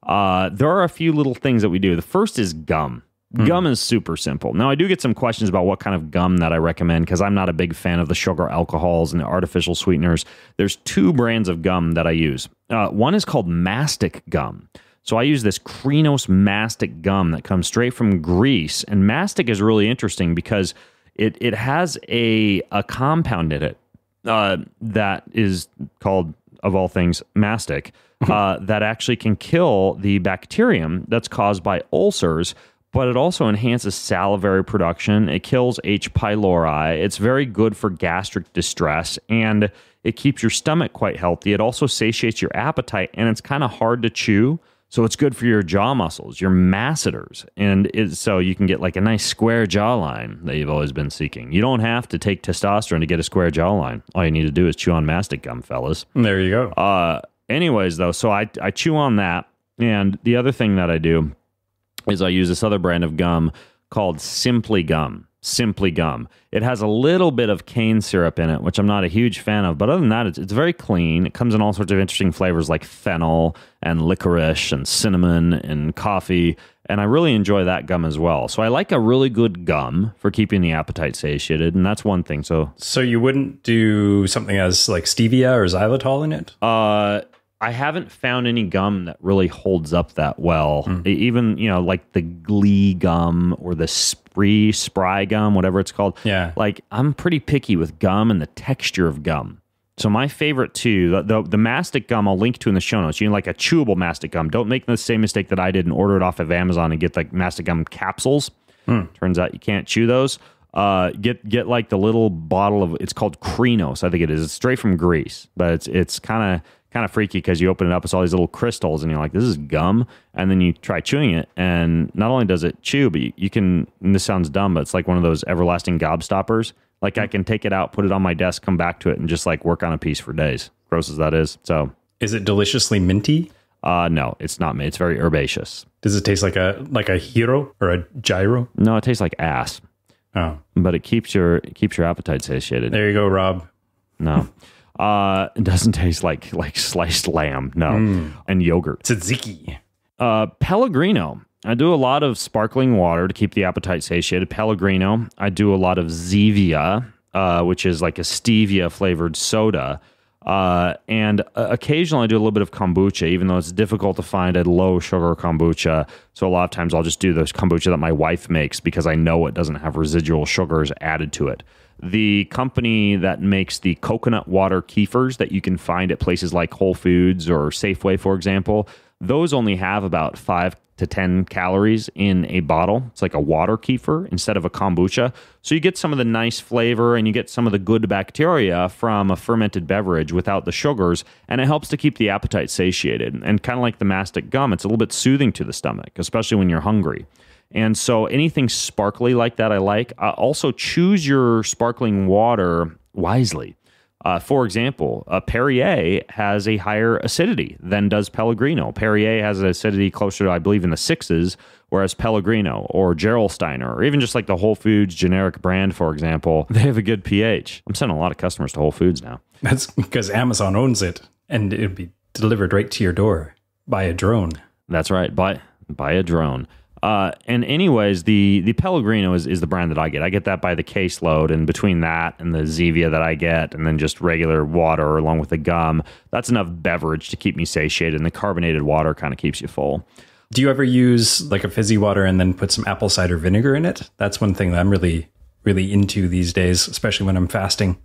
there are a few little things that we do. The first is gum. Gum is super simple. Now, I do get some questions about what kind of gum that I recommend because I'm not a big fan of the sugar alcohols and the artificial sweeteners. There's two brands of gum that I use. One is called mastic gum. So I use this Krinos mastic gum that comes straight from Greece. And mastic is really interesting because it has a compound in it that is called, of all things, mastic, that actually can kill the bacterium that's caused by ulcers, but it also enhances salivary production. It kills H. pylori. It's very good for gastric distress, and it keeps your stomach quite healthy. It also satiates your appetite, and it's kind of hard to chew. So it's good for your jaw muscles, your masseters, and so you can get like a nice square jawline that you've always been seeking. You don't have to take testosterone to get a square jawline. All you need to do is chew on mastic gum, fellas. There you go. Anyways, though, so I chew on that, and the other thing that I do is I use this other brand of gum called Simply Gum. Simply Gum. It has a little bit of cane syrup in it, which I'm not a huge fan of, but other than that, it's very clean. It comes in all sorts of interesting flavors like fennel and licorice and cinnamon and coffee, and I really enjoy that gum as well. So I like a really good gum for keeping the appetite satiated, and that's one thing. So you wouldn't do something as like stevia or xylitol in it? I haven't found any gum that really holds up that well. Even, like the Glee gum or the Spry gum, whatever it's called. Yeah. Like, I'm pretty picky with gum and the texture of gum. So my favorite two, the mastic gum, I'll link to in the show notes. You need like a chewable mastic gum. Don't make the same mistake that I did and order it off of Amazon and get like mastic gum capsules. Turns out you can't chew those. Get like the little bottle of, it's called Krinos, I think it is. It's straight from Greece, but it's kind of freaky because you open it up, it's all these little crystals, and you're like, this is gum. And then you try chewing it, and not only does it chew, but you can, and this sounds dumb, but it's like one of those everlasting gobstoppers. Like I can take it out, put it on my desk, come back to it, and just like work on a piece for days. Gross as that is. So, is it deliciously minty? No, it's not mint. It's very herbaceous. Does it taste like a hero or a gyro? No, it tastes like ass. Oh, but it keeps your appetite satiated. There you go, Rob. No. It doesn't taste like sliced lamb, no. And yogurt. Tzatziki. Pellegrino I do a lot of sparkling water to keep the appetite satiated. Pellegrino. I do a lot of Zevia, which is like a stevia flavored soda. And occasionally I do a little bit of kombucha, even though it's difficult to find a low sugar kombucha. So a lot of times I'll just do those kombucha that my wife makes because I know it doesn't have residual sugars added to it. The company that makes the coconut water kefirs that you can find at places like Whole Foods or Safeway, for example, those only have about 5 to 10 calories in a bottle. It's like a water kefir instead of a kombucha. So you get some of the nice flavor and you get some of the good bacteria from a fermented beverage without the sugars, and it helps to keep the appetite satiated. And kind of like the mastic gum, it's a little bit soothing to the stomach, especially when you're hungry. And so anything sparkly like that I like. Also choose your sparkling water wisely. For example, Perrier has a higher acidity than does Pellegrino. Perrier has an acidity closer to, I believe, in the 6s, whereas Pellegrino or Gerolsteiner, or even just like the Whole Foods generic brand, for example, they have a good pH. I'm sending a lot of customers to Whole Foods now. That's because Amazon owns it, and it'll be delivered right to your door by a drone. That's right, by a drone. And anyways, the Pellegrino is the brand that I get. I get that by the caseload, and between that and the Zevia that I get, and then just regular water along with the gum, that's enough beverage to keep me satiated, and the carbonated water kind of keeps you full. Do you ever use like a fizzy water and then put some apple cider vinegar in it? That's one thing that I'm really, really into these days, especially when I'm fasting.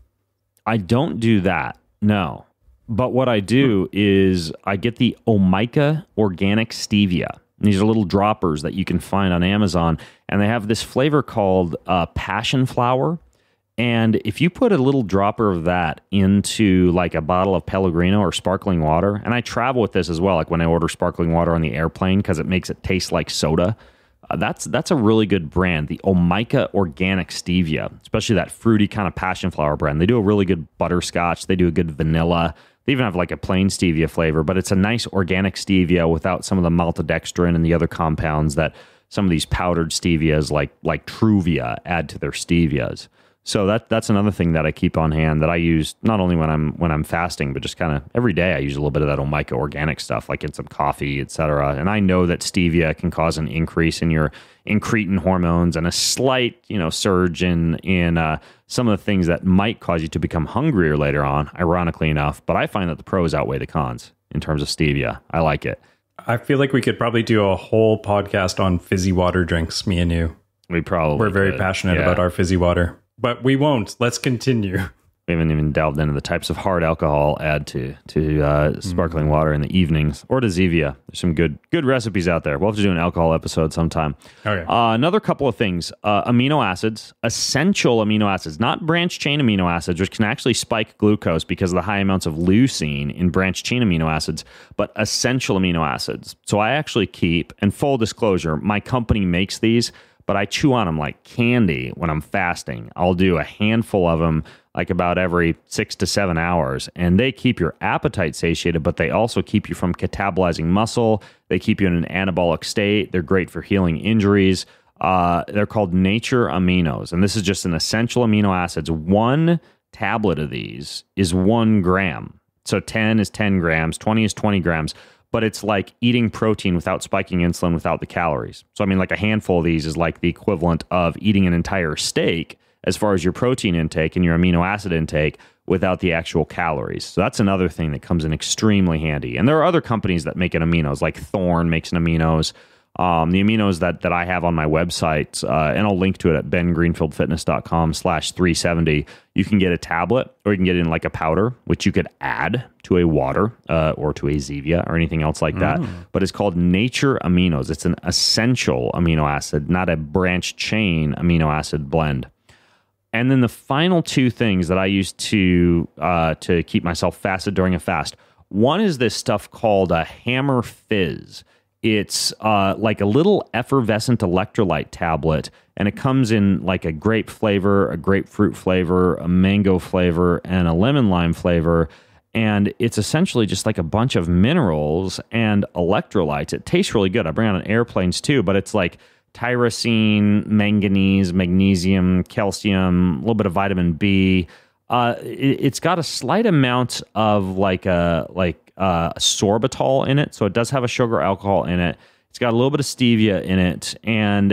I don't do that, no. But what I do is I get the Omica Organic Stevia. These are little droppers that you can find on Amazon, and they have this flavor called passion flower. And if you put a little dropper of that into like a bottle of Pellegrino or sparkling water, and I travel with this as well, like when I order sparkling water on the airplane because it makes it taste like soda, that's a really good brand, the Omica Organic Stevia, especially that fruity kind of passion flower brand. They do a really good butterscotch. They do a good vanilla. They even have like a plain stevia flavor, but it's a nice organic stevia without some of the maltodextrin and the other compounds that some of these powdered stevias like Truvia add to their stevias. So that's another thing that I keep on hand that I use not only when I'm fasting, but just kind of every day. I use a little bit of that Omica organic stuff, like in some coffee, etc. And I know that stevia can cause an increase in your incretin hormones and a slight, surge in some of the things that might cause you to become hungrier later on, ironically enough. But I find that the pros outweigh the cons in terms of stevia. I like it. I feel like we could probably do a whole podcast on fizzy water drinks, me and you. We're very passionate about our fizzy water. But we won't. Let's continue. We haven't even delved into the types of hard alcohol add to sparkling water in the evenings, or to Zevia. There's some good recipes out there. We'll have to do an alcohol episode sometime. Okay. Another couple of things. Amino acids, essential amino acids, not branched chain amino acids, which can actually spike glucose because of the high amounts of leucine in branched chain amino acids, but essential amino acids. So I actually keep, and full disclosure, my company makes these, but I chew on them like candy when I'm fasting. I'll do a handful of them like about every 6 to 7 hours, and they keep your appetite satiated, but they also keep you from catabolizing muscle. They keep you in an anabolic state. They're great for healing injuries. They're called nature aminos, and this is just an essential amino acids. 1 tablet of these is 1 gram. So 10 is 10 grams, 20 is 20 grams. But it's like eating protein without spiking insulin without the calories. So, I mean, like a handful of these is like the equivalent of eating an entire steak as far as your protein intake and your amino acid intake without the actual calories. So that's another thing that comes in extremely handy. And there are other companies that make an aminos, like Thorne makes an aminos. The aminos that I have on my website, and I'll link to it at bengreenfieldfitness.com/370. You can get a tablet, or you can get it in like a powder, which you could add to a water or to a Zevia or anything else like that. But it's called Nature Aminos. It's an essential amino acid, not a branched chain amino acid blend. And then the final 2 things that I use to keep myself fasted during a fast. One is this stuff called a Hammer Fizz. It's like a little effervescent electrolyte tablet, and it comes in like a grape flavor, a grapefruit flavor, a mango flavor, and a lemon lime flavor. And it's essentially just like a bunch of minerals and electrolytes. It tastes really good. I bring it on airplanes too, but it's like tyrosine, manganese, magnesium, calcium, a little bit of vitamin B. It's got a slight amount of like sorbitol in it, so it does have a sugar alcohol in it. It's got a little bit of stevia in it, and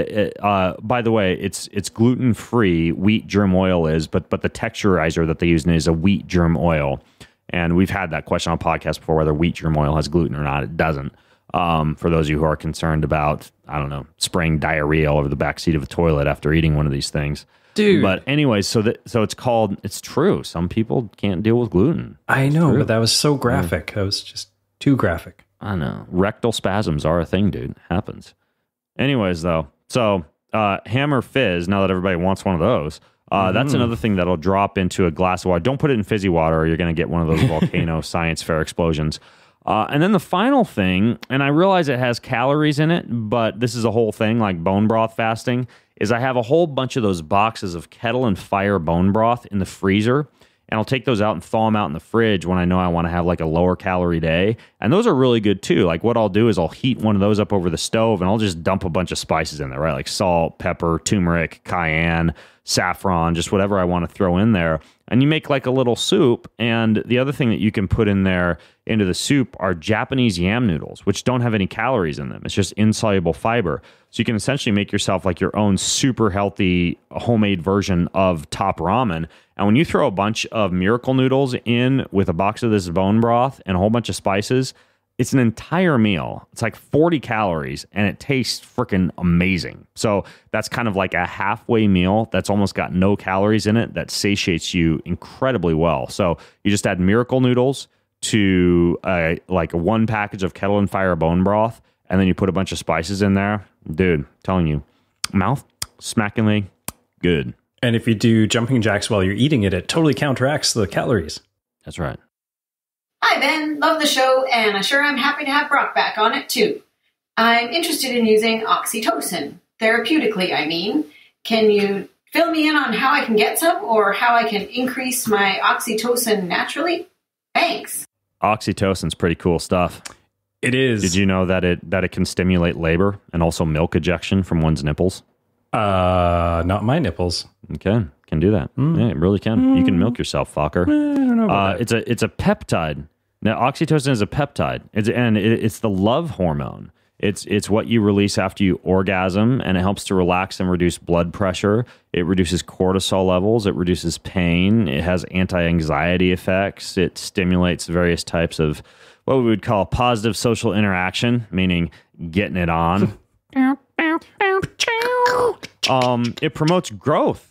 by the way, it's gluten-free. Wheat germ oil is, but the texturizer that they use is a wheat germ oil. And we've had that question on podcast before, whether wheat germ oil has gluten or not. It doesn't. For those of you who are concerned about, I don't know, spraying diarrhea all over the backseat of a toilet after eating one of these things. Dude. But anyways, so it's true. Some people can't deal with gluten. I know, but that was so graphic. That was just too graphic. I know. Rectal spasms are a thing, dude. It happens. Anyways, though, so Hammer Fizz, now that everybody wants one of those, that's another thing that'll drop into a glass of water. Don't put it in fizzy water or you're going to get one of those volcano science fair explosions. And then the final thing, and I realize it has calories in it, but this is a whole thing like bone broth fasting, is I have a whole bunch of those boxes of kettle and fire bone broth in the freezer. And I'll take those out and thaw them out in the fridge when I know I want to have like a lower calorie day. And those are really good too. Like what I'll do is I'll heat one of those up over the stove and I'll just dump a bunch of spices in there, right? Like salt, pepper, turmeric, cayenne, saffron, just whatever I want to throw in there. And you make like a little soup. And the other thing that you can put in there into the soup are Japanese yam noodles, which don't have any calories in them. It's just insoluble fiber. So you can essentially make yourself like your own super healthy homemade version of top ramen. And when you throw a bunch of miracle noodles in with a box of this bone broth and a whole bunch of spices, it's an entire meal. It's like 40 calories and it tastes freaking amazing. So that's kind of like a halfway meal that's almost got no calories in it that satiates you incredibly well. So you just add miracle noodles to like one package of kettle and fire bone broth, and then you put a bunch of spices in there. Dude, I'm telling you, mouth smackingly good. And if you do jumping jacks while you're eating it, it totally counteracts the calories. That's right. Hi, Ben. Love the show, and I sure am happy to have Brock back on it, too. I'm interested in using oxytocin, therapeutically, I mean. Can you fill me in on how I can get some, or how I can increase my oxytocin naturally? Thanks. Oxytocin's pretty cool stuff. It is. Did you know that it can stimulate labor and also milk ejection from one's nipples? Not my nipples. Okay, can do that. Yeah, it really can. You can milk yourself, fucker. I don't know about that. It's a peptide. Now, oxytocin is a peptide. It's the love hormone. It's what you release after you orgasm, and it helps to relax and reduce blood pressure. It reduces cortisol levels. It reduces pain. It has anti-anxiety effects. It stimulates various types of what we would call positive social interaction, meaning getting it on. It promotes growth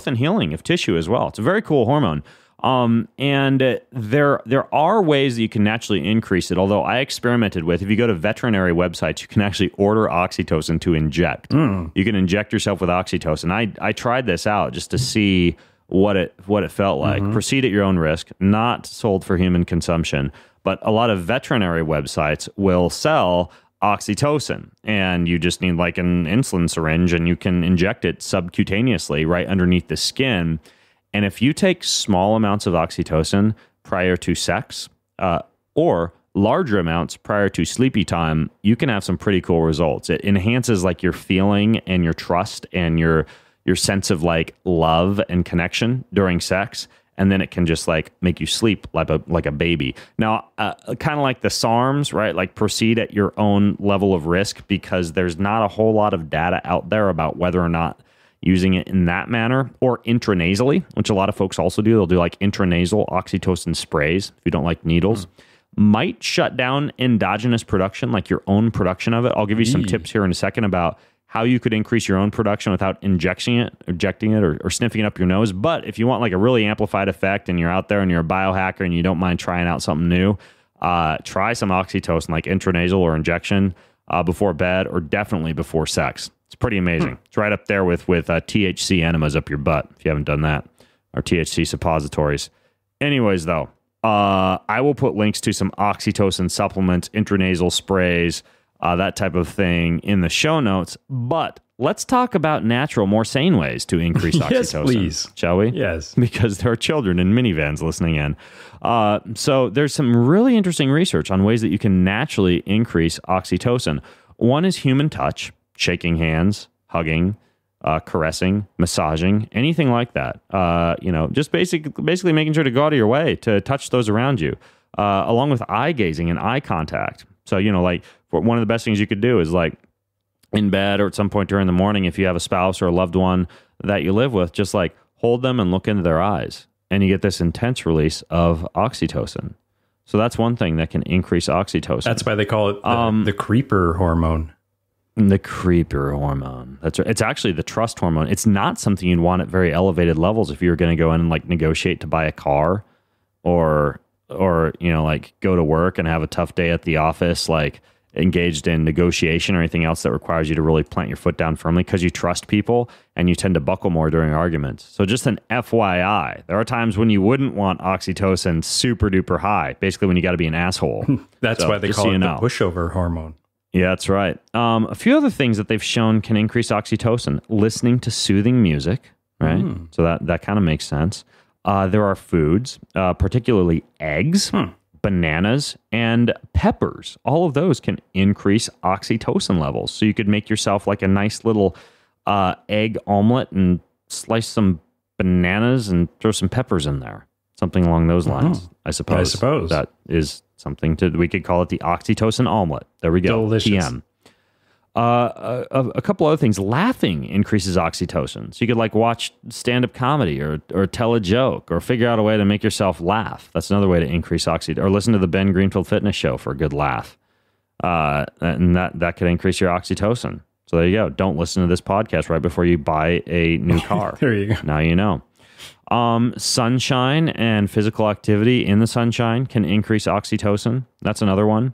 and healing of tissue as well. It's a very cool hormone. And there are ways that you can naturally increase it, although I experimented with, if you go to veterinary websites, you can actually order oxytocin to inject. You can inject yourself with oxytocin. I tried this out just to see what it felt like. Proceed at your own risk, not sold for human consumption, but a lot of veterinary websites will sell oxytocin, and you just need like an insulin syringe and you can inject it subcutaneously right underneath the skin. And if you take small amounts of oxytocin prior to sex, or larger amounts prior to sleepy time, you can have some pretty cool results. It enhances like your feeling and your trust and your sense of like love and connection during sex. And then it can just like make you sleep like a baby. Now, kind of like the SARMs, right? Like proceed at your own level of risk, because there's not a whole lot of data out there about whether or not using it in that manner, or intranasally, which a lot of folks also do. They'll do like intranasal oxytocin sprays if you don't like needles. Might shut down endogenous production, like your own production of it. I'll give you some tips here in a second about how you could increase your own production without injecting it or sniffing it up your nose. But if you want like a really amplified effect and you're out there and you're a biohacker and you don't mind trying out something new, try some oxytocin, like intranasal or injection before bed, or definitely before sex. It's pretty amazing. It's right up there with THC enemas up your butt, if you haven't done that, or THC suppositories. Anyways, though, I will put links to some oxytocin supplements, intranasal sprays, that type of thing in the show notes. But let's talk about natural, more sane ways to increase oxytocin. Yes, please. Shall we? Yes. Because there are children in minivans listening in. So there's some really interesting research on ways that you can naturally increase oxytocin. One is human touch, shaking hands, hugging, caressing, massaging, anything like that. Just basically making sure to go out of your way to touch those around you, along with eye gazing and eye contact. So, like one of the best things you could do is like in bed or at some point during the morning, if you have a spouse or a loved one that you live with, just like hold them and look into their eyes, and you get this intense release of oxytocin. So that's one thing that can increase oxytocin. That's why they call it the creeper hormone. The creeper hormone. That's right. It's actually the trust hormone. It's not something you'd want at very elevated levels if you were going to go in and like negotiate to buy a car or like go to work and have a tough day at the office, like engaged in negotiation or anything else that requires you to really plant your foot down firmly because you trust people and you tend to buckle more during arguments. So just an FYI, there are times when you wouldn't want oxytocin super duper high, basically when you got to be an asshole. That's why they call it the pushover hormone. Yeah, that's right. A few other things that they've shown can increase oxytocin. Listening to soothing music, right? So that kind of makes sense. There are foods, particularly eggs, bananas, and peppers. All of those can increase oxytocin levels. So you could make yourself like a nice little egg omelet and slice some bananas and throw some peppers in there. Something along those lines, I suppose. That is something we could call it the oxytocin omelet. There we go. Delicious. TM. A couple other things. Laughing increases oxytocin. So you could like watch stand-up comedy or tell a joke or figure out a way to make yourself laugh. That's another way to increase oxytocin. Or listen to the Ben Greenfield Fitness Show for a good laugh. And that could increase your oxytocin. So there you go. Don't listen to this podcast right before you buy a new car. There you go. Now you know. Sunshine and physical activity in the sunshine can increase oxytocin. That's another one.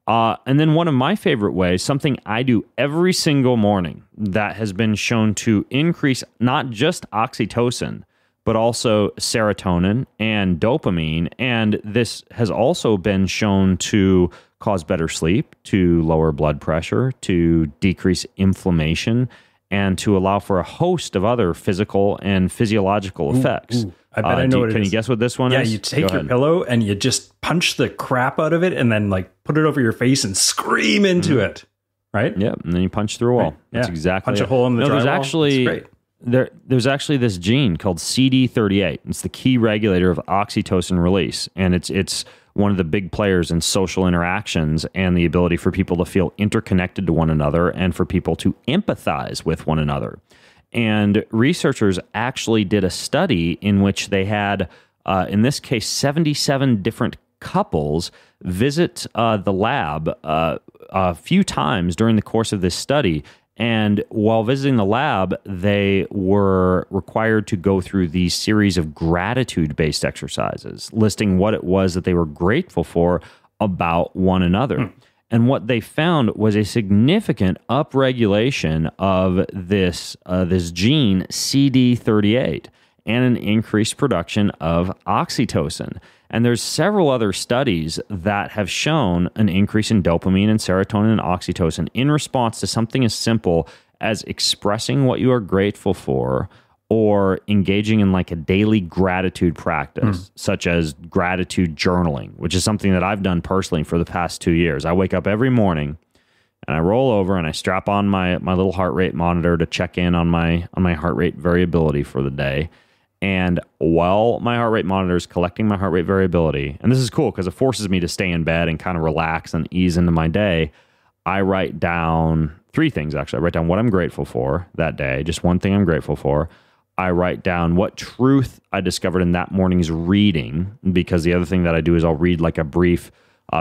And then one of my favorite ways, something I do every single morning that has been shown to increase not just oxytocin, but also serotonin and dopamine. And this has also been shown to cause better sleep, to lower blood pressure, to decrease inflammation, and to allow for a host of other physical and physiological effects. I bet I know what it is. Can you guess what this one is? Yeah, you take your pillow and you just punch the crap out of it and then like put it over your face and scream into it, right? Yeah, and then you punch through a wall. Right. That's Yeah. exactly Punch it. a hole in the drywall. It's great. There's actually this gene called CD38. It's the key regulator of oxytocin release, and it's one of the big players in social interactions and the ability for people to feel interconnected to one another and for people to empathize with one another. And researchers actually did a study in which they had, in this case, 77 different couples visit the lab a few times during the course of this study. And while visiting the lab, they were required to go through these series of gratitude-based exercises, listing what it was that they were grateful for about one another. And what they found was a significant upregulation of this gene CD38 and an increased production of oxytocin. And there's several other studies that have shown an increase in dopamine and serotonin and oxytocin in response to something as simple as expressing what you are grateful for or engaging in like a daily gratitude practice, such as gratitude journaling, which is something that I've done personally for the past 2 years. I wake up every morning and I roll over and I strap on my little heart rate monitor to check in on my heart rate variability for the day. And while my heart rate monitor is collecting my heart rate variability, and this is cool because it forces me to stay in bed and kind of relax and ease into my day, I write down 3 things, actually. I write down what I'm grateful for that day, just one thing I'm grateful for. I write down what truth I discovered in that morning's reading, because the other thing that I do is I'll read like a brief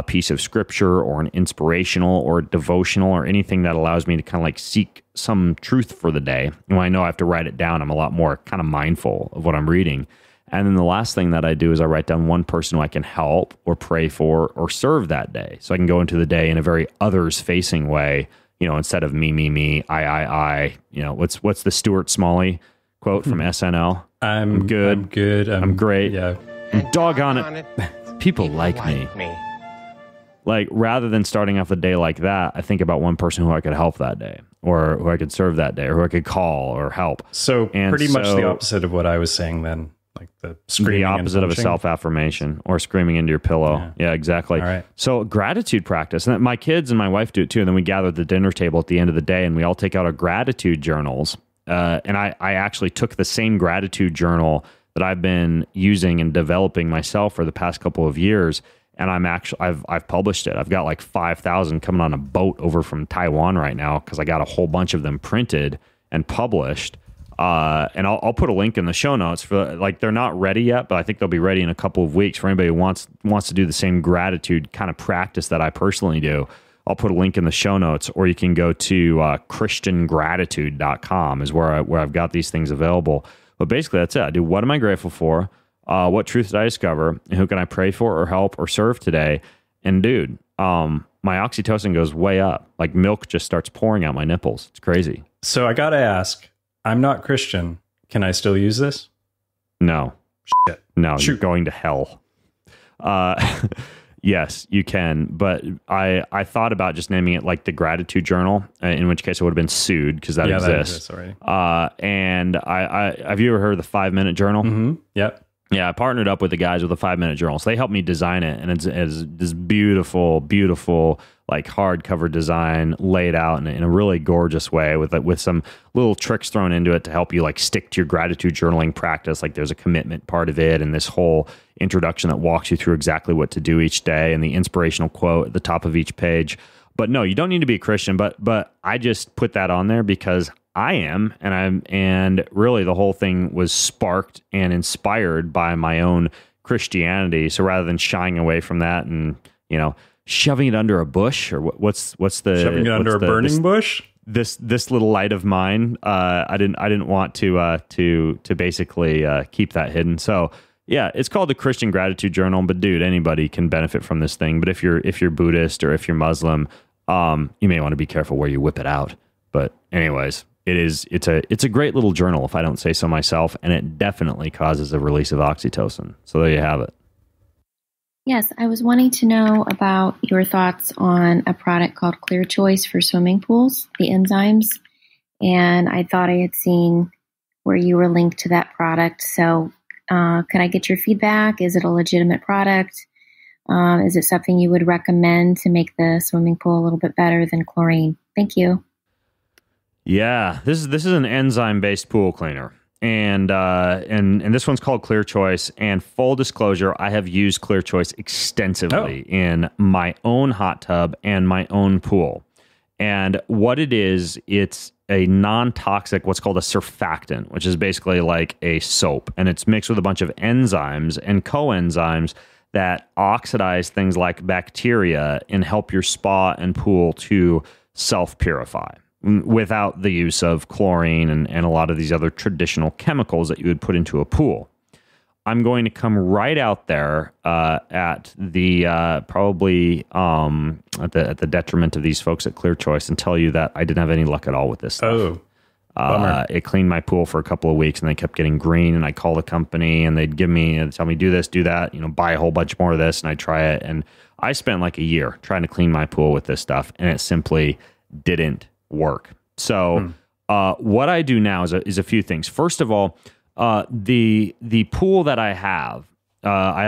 piece of scripture or an inspirational or devotional or anything that allows me to kind of like seek some truth for the day. And when I know I have to write it down, I'm a lot more kind of mindful of what I'm reading. And then the last thing that I do is I write down one person who I can help or pray for or serve that day. So I can go into the day in a very others-facing way, instead of me, I. What's the Stuart Smalley quote from SNL? I'm good. I'm great. Yeah. And doggone it. People like me. Like, rather than starting off the day like that, I think about one person who I could help that day, or who I could serve that day, or who I could call or help. So pretty much the opposite of what I was saying then, like the screaming. The opposite of a self-affirmation or screaming into your pillow. Yeah, exactly. All right. So gratitude practice. And my kids and my wife do it too. And then we gather at the dinner table at the end of the day and we all take out our gratitude journals. And I actually took the same gratitude journal that I've been using and developing myself for the past couple of years. And I've published it. I've got like 5,000 coming on a boat over from Taiwan right now because I got a whole bunch of them printed and published. And I'll put a link in the show notes for, like, they're not ready yet, but I think they'll be ready in a couple of weeks for anybody who wants to do the same gratitude kind of practice that I personally do. I'll put a link in the show notes, or you can go to christiangratitude.com is where I've got these things available. But basically that's it. I do what am I grateful for? What truth did I discover? And who can I pray for or help or serve today? And dude, my oxytocin goes way up. Like milk just starts pouring out my nipples. It's crazy. So I got to ask, I'm not Christian. Can I still use this? No. Shit. No, Shoot. you're going to hell. Yes, you can. But I thought about just naming it like the Gratitude Journal, in which case I would have been sued because that exists. That exists already. And I have you ever heard of the 5-Minute Journal? Mm-hmm. Yep. Yeah, I partnered up with the guys with the 5-Minute Journal. So they helped me design it, and it's this beautiful, beautiful, like hardcover design laid out in a really gorgeous way with some little tricks thrown into it to help you like stick to your gratitude journaling practice. Like there's a commitment part of it, and this whole introduction that walks you through exactly what to do each day, and the inspirational quote at the top of each page. But no, you don't need to be a Christian. But I just put that on there because I am, and really the whole thing was sparked and inspired by my own Christianity. So rather than shying away from that and, shoving it under a bush, or what's the shoving it under a burning bush? This little light of mine, I didn't want to basically keep that hidden. So yeah, it's called the Christian Gratitude Journal. But dude, anybody can benefit from this thing. But if you're Buddhist or if you're Muslim, you may want to be careful where you whip it out. But anyways, it's a great little journal, if I don't say so myself, and it definitely causes a release of oxytocin. So there you have it. Yes, I was wanting to know about your thoughts on a product called Clear Choice for swimming pools, the enzymes, and I thought I had seen where you were linked to that product. So could I get your feedback? Is it a legitimate product? Is it something you would recommend to make the swimming pool a little bit better than chlorine? Thank you. Yeah, this is an enzyme-based pool cleaner, and this one's called Clear Choice. And full disclosure, I have used Clear Choice extensively in my own hot tub and my own pool. And what it is, it's a non-toxic, what's called a surfactant, which is basically like a soap, and it's mixed with a bunch of enzymes and coenzymes that oxidize things like bacteria and help your spa and pool to self-purify without the use of chlorine and a lot of these other traditional chemicals that you would put into a pool. I'm going to come right out there at the probably at the detriment of these folks at Clear Choice and tell you that I didn't have any luck at all with this stuff. Bummer. It cleaned my pool for a couple of weeks, and they kept getting green, and I call the company, and they'd tell me do this, do that, buy a whole bunch more of this, and I try it. And I spent like a year trying to clean my pool with this stuff, and it simply didn't work. So what I do now is a few things. First of all, the pool that I have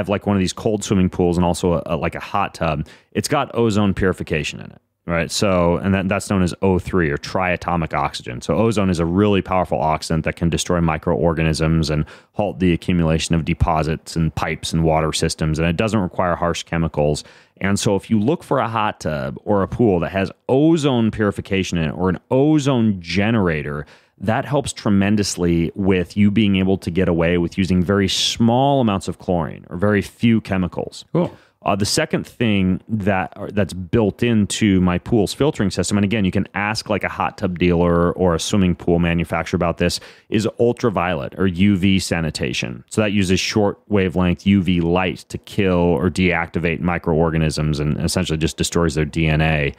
like one of these cold swimming pools and also like a hot tub. It's got ozone purification in it, right? So, and that's known as O3 or triatomic oxygen. So ozone is a really powerful oxidant that can destroy microorganisms and halt the accumulation of deposits and pipes and water systems. And it doesn't require harsh chemicals. And so if you look for a hot tub or a pool that has ozone purification in it or an ozone generator, that helps tremendously with you being able to get away with using very small amounts of chlorine or very few chemicals. Cool. The second thing that's built into my pool's filtering system, and again, you can ask like a hot tub dealer or a swimming pool manufacturer about this, is ultraviolet or UV sanitation. So that uses short wavelength UV light to kill or deactivate microorganisms and essentially just destroys their DNA.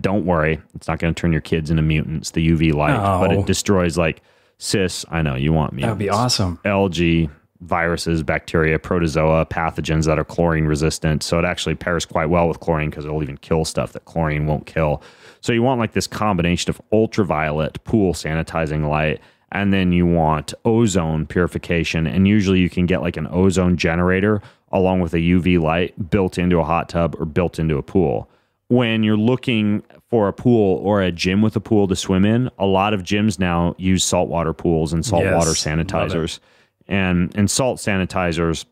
Don't worry, it's not going to turn your kids into mutants, the UV light, but it destroys like cysts. I know you want mutants. That would be awesome. Algae, viruses, bacteria, protozoa, pathogens that are chlorine resistant. So it actually pairs quite well with chlorine because it'll even kill stuff that chlorine won't kill. So you want like this combination of ultraviolet pool sanitizing light, and then you want ozone purification. And usually you can get like an ozone generator along with a UV light built into a hot tub or built into a pool. When you're looking for a pool or a gym with a pool to swim in, a lot of gyms now use saltwater pools and saltwater sanitizers. And salt sanitizers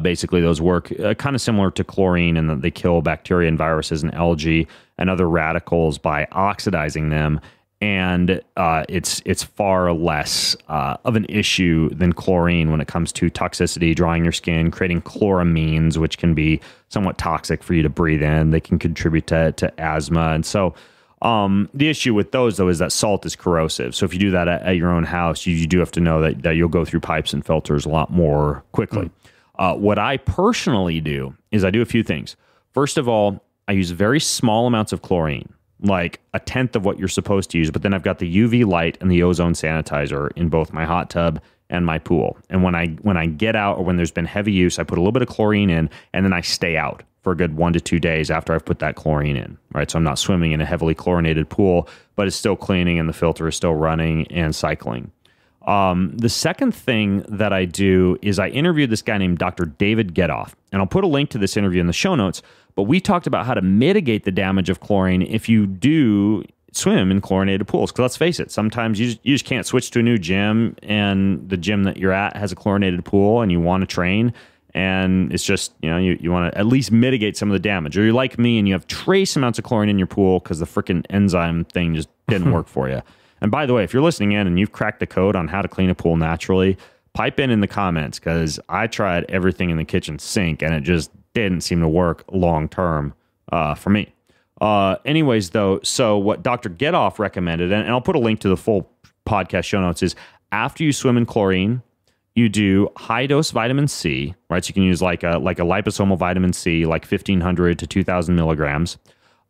Basically, those work kind of similar to chlorine in that they kill bacteria and viruses and algae and other radicals by oxidizing them. And it's far less of an issue than chlorine when it comes to toxicity, drying your skin, creating chloramines, which can be somewhat toxic for you to breathe in. They can contribute to asthma. And so the issue with those, though, is that salt is corrosive. So if you do that at your own house, you do have to know that you'll go through pipes and filters a lot more quickly. What I personally do is I do a few things. First of all, I use very small amounts of chlorine, like a tenth of what you're supposed to use. But then I've got the UV light and the ozone sanitizer in both my hot tub and my pool. And when I get out or when there's been heavy use, I put a little bit of chlorine in, and then I stay out for a good 1 to 2 days after I've put that chlorine in, right? So I'm not swimming in a heavily chlorinated pool, but it's still cleaning and the filter is still running and cycling. The second thing that I do is I interviewed this guy named Dr. David Getoff, and I'll put a link to this interview in the show notes, but we talked about how to mitigate the damage of chlorine if you do swim in chlorinated pools. Because let's face it, sometimes you just can't switch to a new gym, and the gym that you're at has a chlorinated pool and you want to train, and it's just, you want to at least mitigate some of the damage. Or you're like me and you have trace amounts of chlorine in your pool because the freaking enzyme thing just didn't work for you. And by the way, if you're listening in and you've cracked the code on how to clean a pool naturally, pipe in the comments, because I tried everything in the kitchen sink and it just didn't seem to work long term for me. Anyways, though, so what Dr. Getoff recommended, and I'll put a link to the full podcast show notes, is after you swim in chlorine, you do high dose vitamin C, right? So you can use like a liposomal vitamin C, like 1,500 to 2,000 milligrams.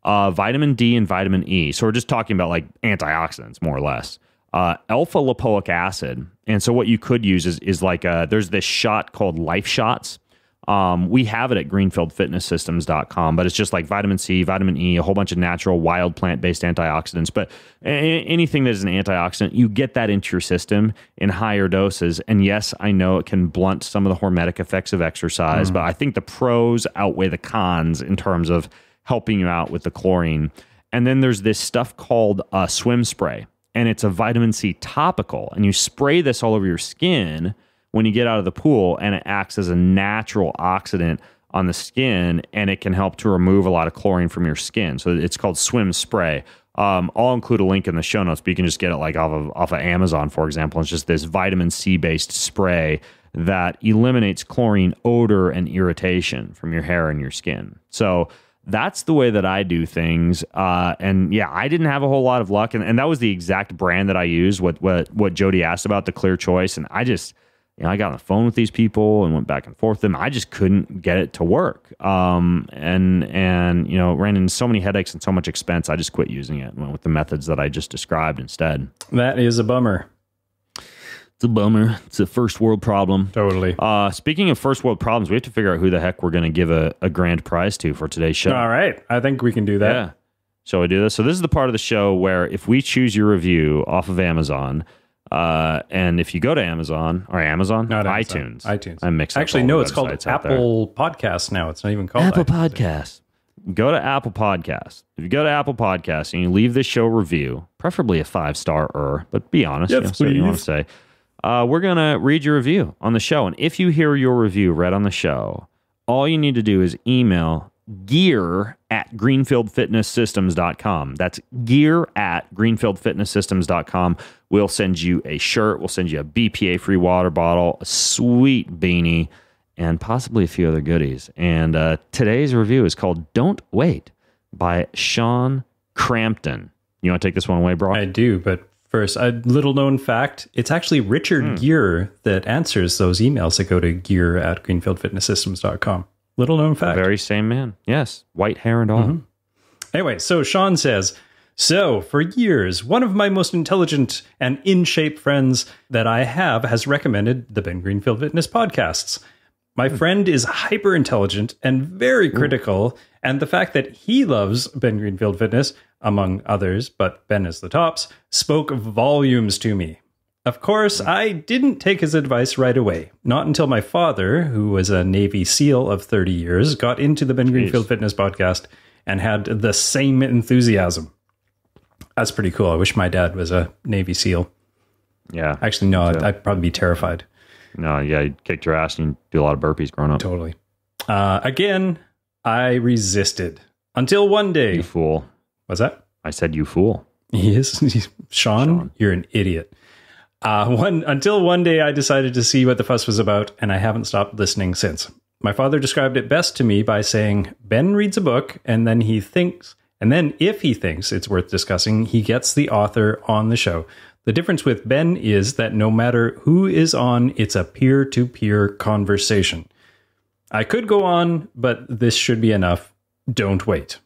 Vitamin D and vitamin E. So we're just talking about like antioxidants, more or less. Alpha lipoic acid. And so what you could use is like there's this shot called Life Shots. We have it at greenfieldfitnesssystems.com, but it's just like vitamin C, vitamin E, a whole bunch of natural wild plant-based antioxidants. But anything that is an antioxidant, you get that into your system in higher doses. And yes, I know it can blunt some of the hormetic effects of exercise, but I think the pros outweigh the cons in terms of helping you out with the chlorine. And then there's this stuff called swim spray, and it's a vitamin C topical, and you spray this all over your skin when you get out of the pool, and it acts as a natural oxidant on the skin, and it can help to remove a lot of chlorine from your skin. So it's called swim spray. I'll include a link in the show notes, but you can just get it like off of Amazon, for example. It's just this vitamin C based spray that eliminates chlorine odor and irritation from your hair and your skin. So that's the way that I do things. And yeah, I didn't have a whole lot of luck. And that was the exact brand that I used, what Jody asked about, the Clear Choice. And I just, I got on the phone with these people and went back and forth with them. I just couldn't get it to work. And ran into so many headaches and so much expense. I just quit using it and went with the methods that I just described instead. That is a bummer. It's a bummer. It's a first world problem. Totally. Speaking of first world problems, we have to figure out who the heck we're going to give a grand prize to for today's show. All right. I think we can do that. Yeah. Shall we do this? So this is the part of the show where if we choose your review off of Amazon, and if you go to Amazon, or Amazon? Not iTunes. iTunes. I'm mixing Actually, up no, all it's the called websites out there. Apple Podcasts now. It's not even called Apple iTunes. Podcasts. Go to Apple Podcasts. If you go to Apple Podcasts and you leave this show review, preferably a 5-star, but be honest. Yes, say what you want please. to say. We're going to read your review on the show. And if you hear your review read on the show, all you need to do is email gear@greenfieldfitnesssystems.com. That's gear@greenfieldfitnesssystems.com. We'll send you a shirt. We'll send you a BPA-free water bottle, a sweet beanie, and possibly a few other goodies. And today's review is called Don't Wait by Sean Crampton. You want to take this one away, Brock? I do, but first, a little known fact, it's actually Richard Gere that answers those emails that go to gear@greenfieldfitnesssystems.com. Little known fact. Very same man. Yes. White hair and all. Anyway, so Sean says, so for years, one of my most intelligent and in shape friends that I have has recommended the Ben Greenfield Fitness podcasts. My friend is hyper intelligent and very critical, and the fact that he loves Ben Greenfield Fitness, among others, but Ben is the tops, spoke volumes to me. Of course, I didn't take his advice right away. Not until my father, who was a Navy SEAL of 30 years, got into the Ben Greenfield Fitness podcast and had the same enthusiasm. That's pretty cool. I wish my dad was a Navy SEAL. Yeah. Actually, no, I'd probably be terrified. No, yeah, you kicked your ass and you do a lot of burpees growing up. Totally. Again, I resisted until one day. You fool. What's that? I said you fool. He is. Sean, you're an idiot. Until one day I decided to see what the fuss was about, and I haven't stopped listening since. My father described it best to me by saying, Ben reads a book, and then if he thinks it's worth discussing, he gets the author on the show. The difference with Ben is that no matter who is on, it's a peer-to-peer conversation. I could go on, but this should be enough. Don't wait.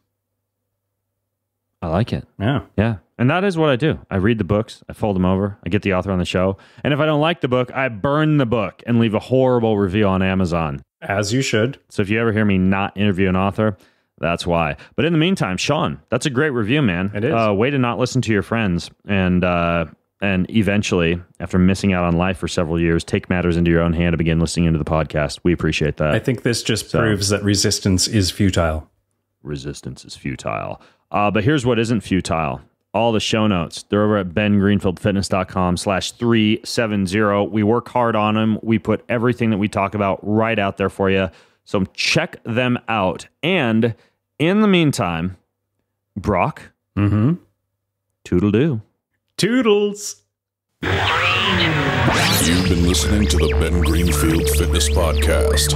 I like it. Yeah. Yeah. And that is what I do. I read the books, I fold them over, I get the author on the show. And if I don't like the book, I burn the book and leave a horrible review on Amazon. As you should. So if you ever hear me not interview an author, that's why. But in the meantime, Sean, that's a great review, man. It is. Way to not listen to your friends and eventually, after missing out on life for several years, take matters into your own hand and begin listening into the podcast. We appreciate that. I think this just proves that resistance is futile. Resistance is futile. But here's what isn't futile. All the show notes, they're over at bengreenfieldfitness.com/370. We work hard on them. We put everything that we talk about right out there for you. So check them out. And in the meantime, Brock, toodle-doo. Toodles. You've been listening to the Ben Greenfield Fitness Podcast.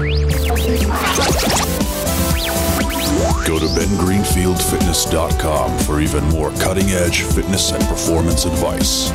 Go to bengreenfieldfitness.com for even more cutting-edge fitness and performance advice.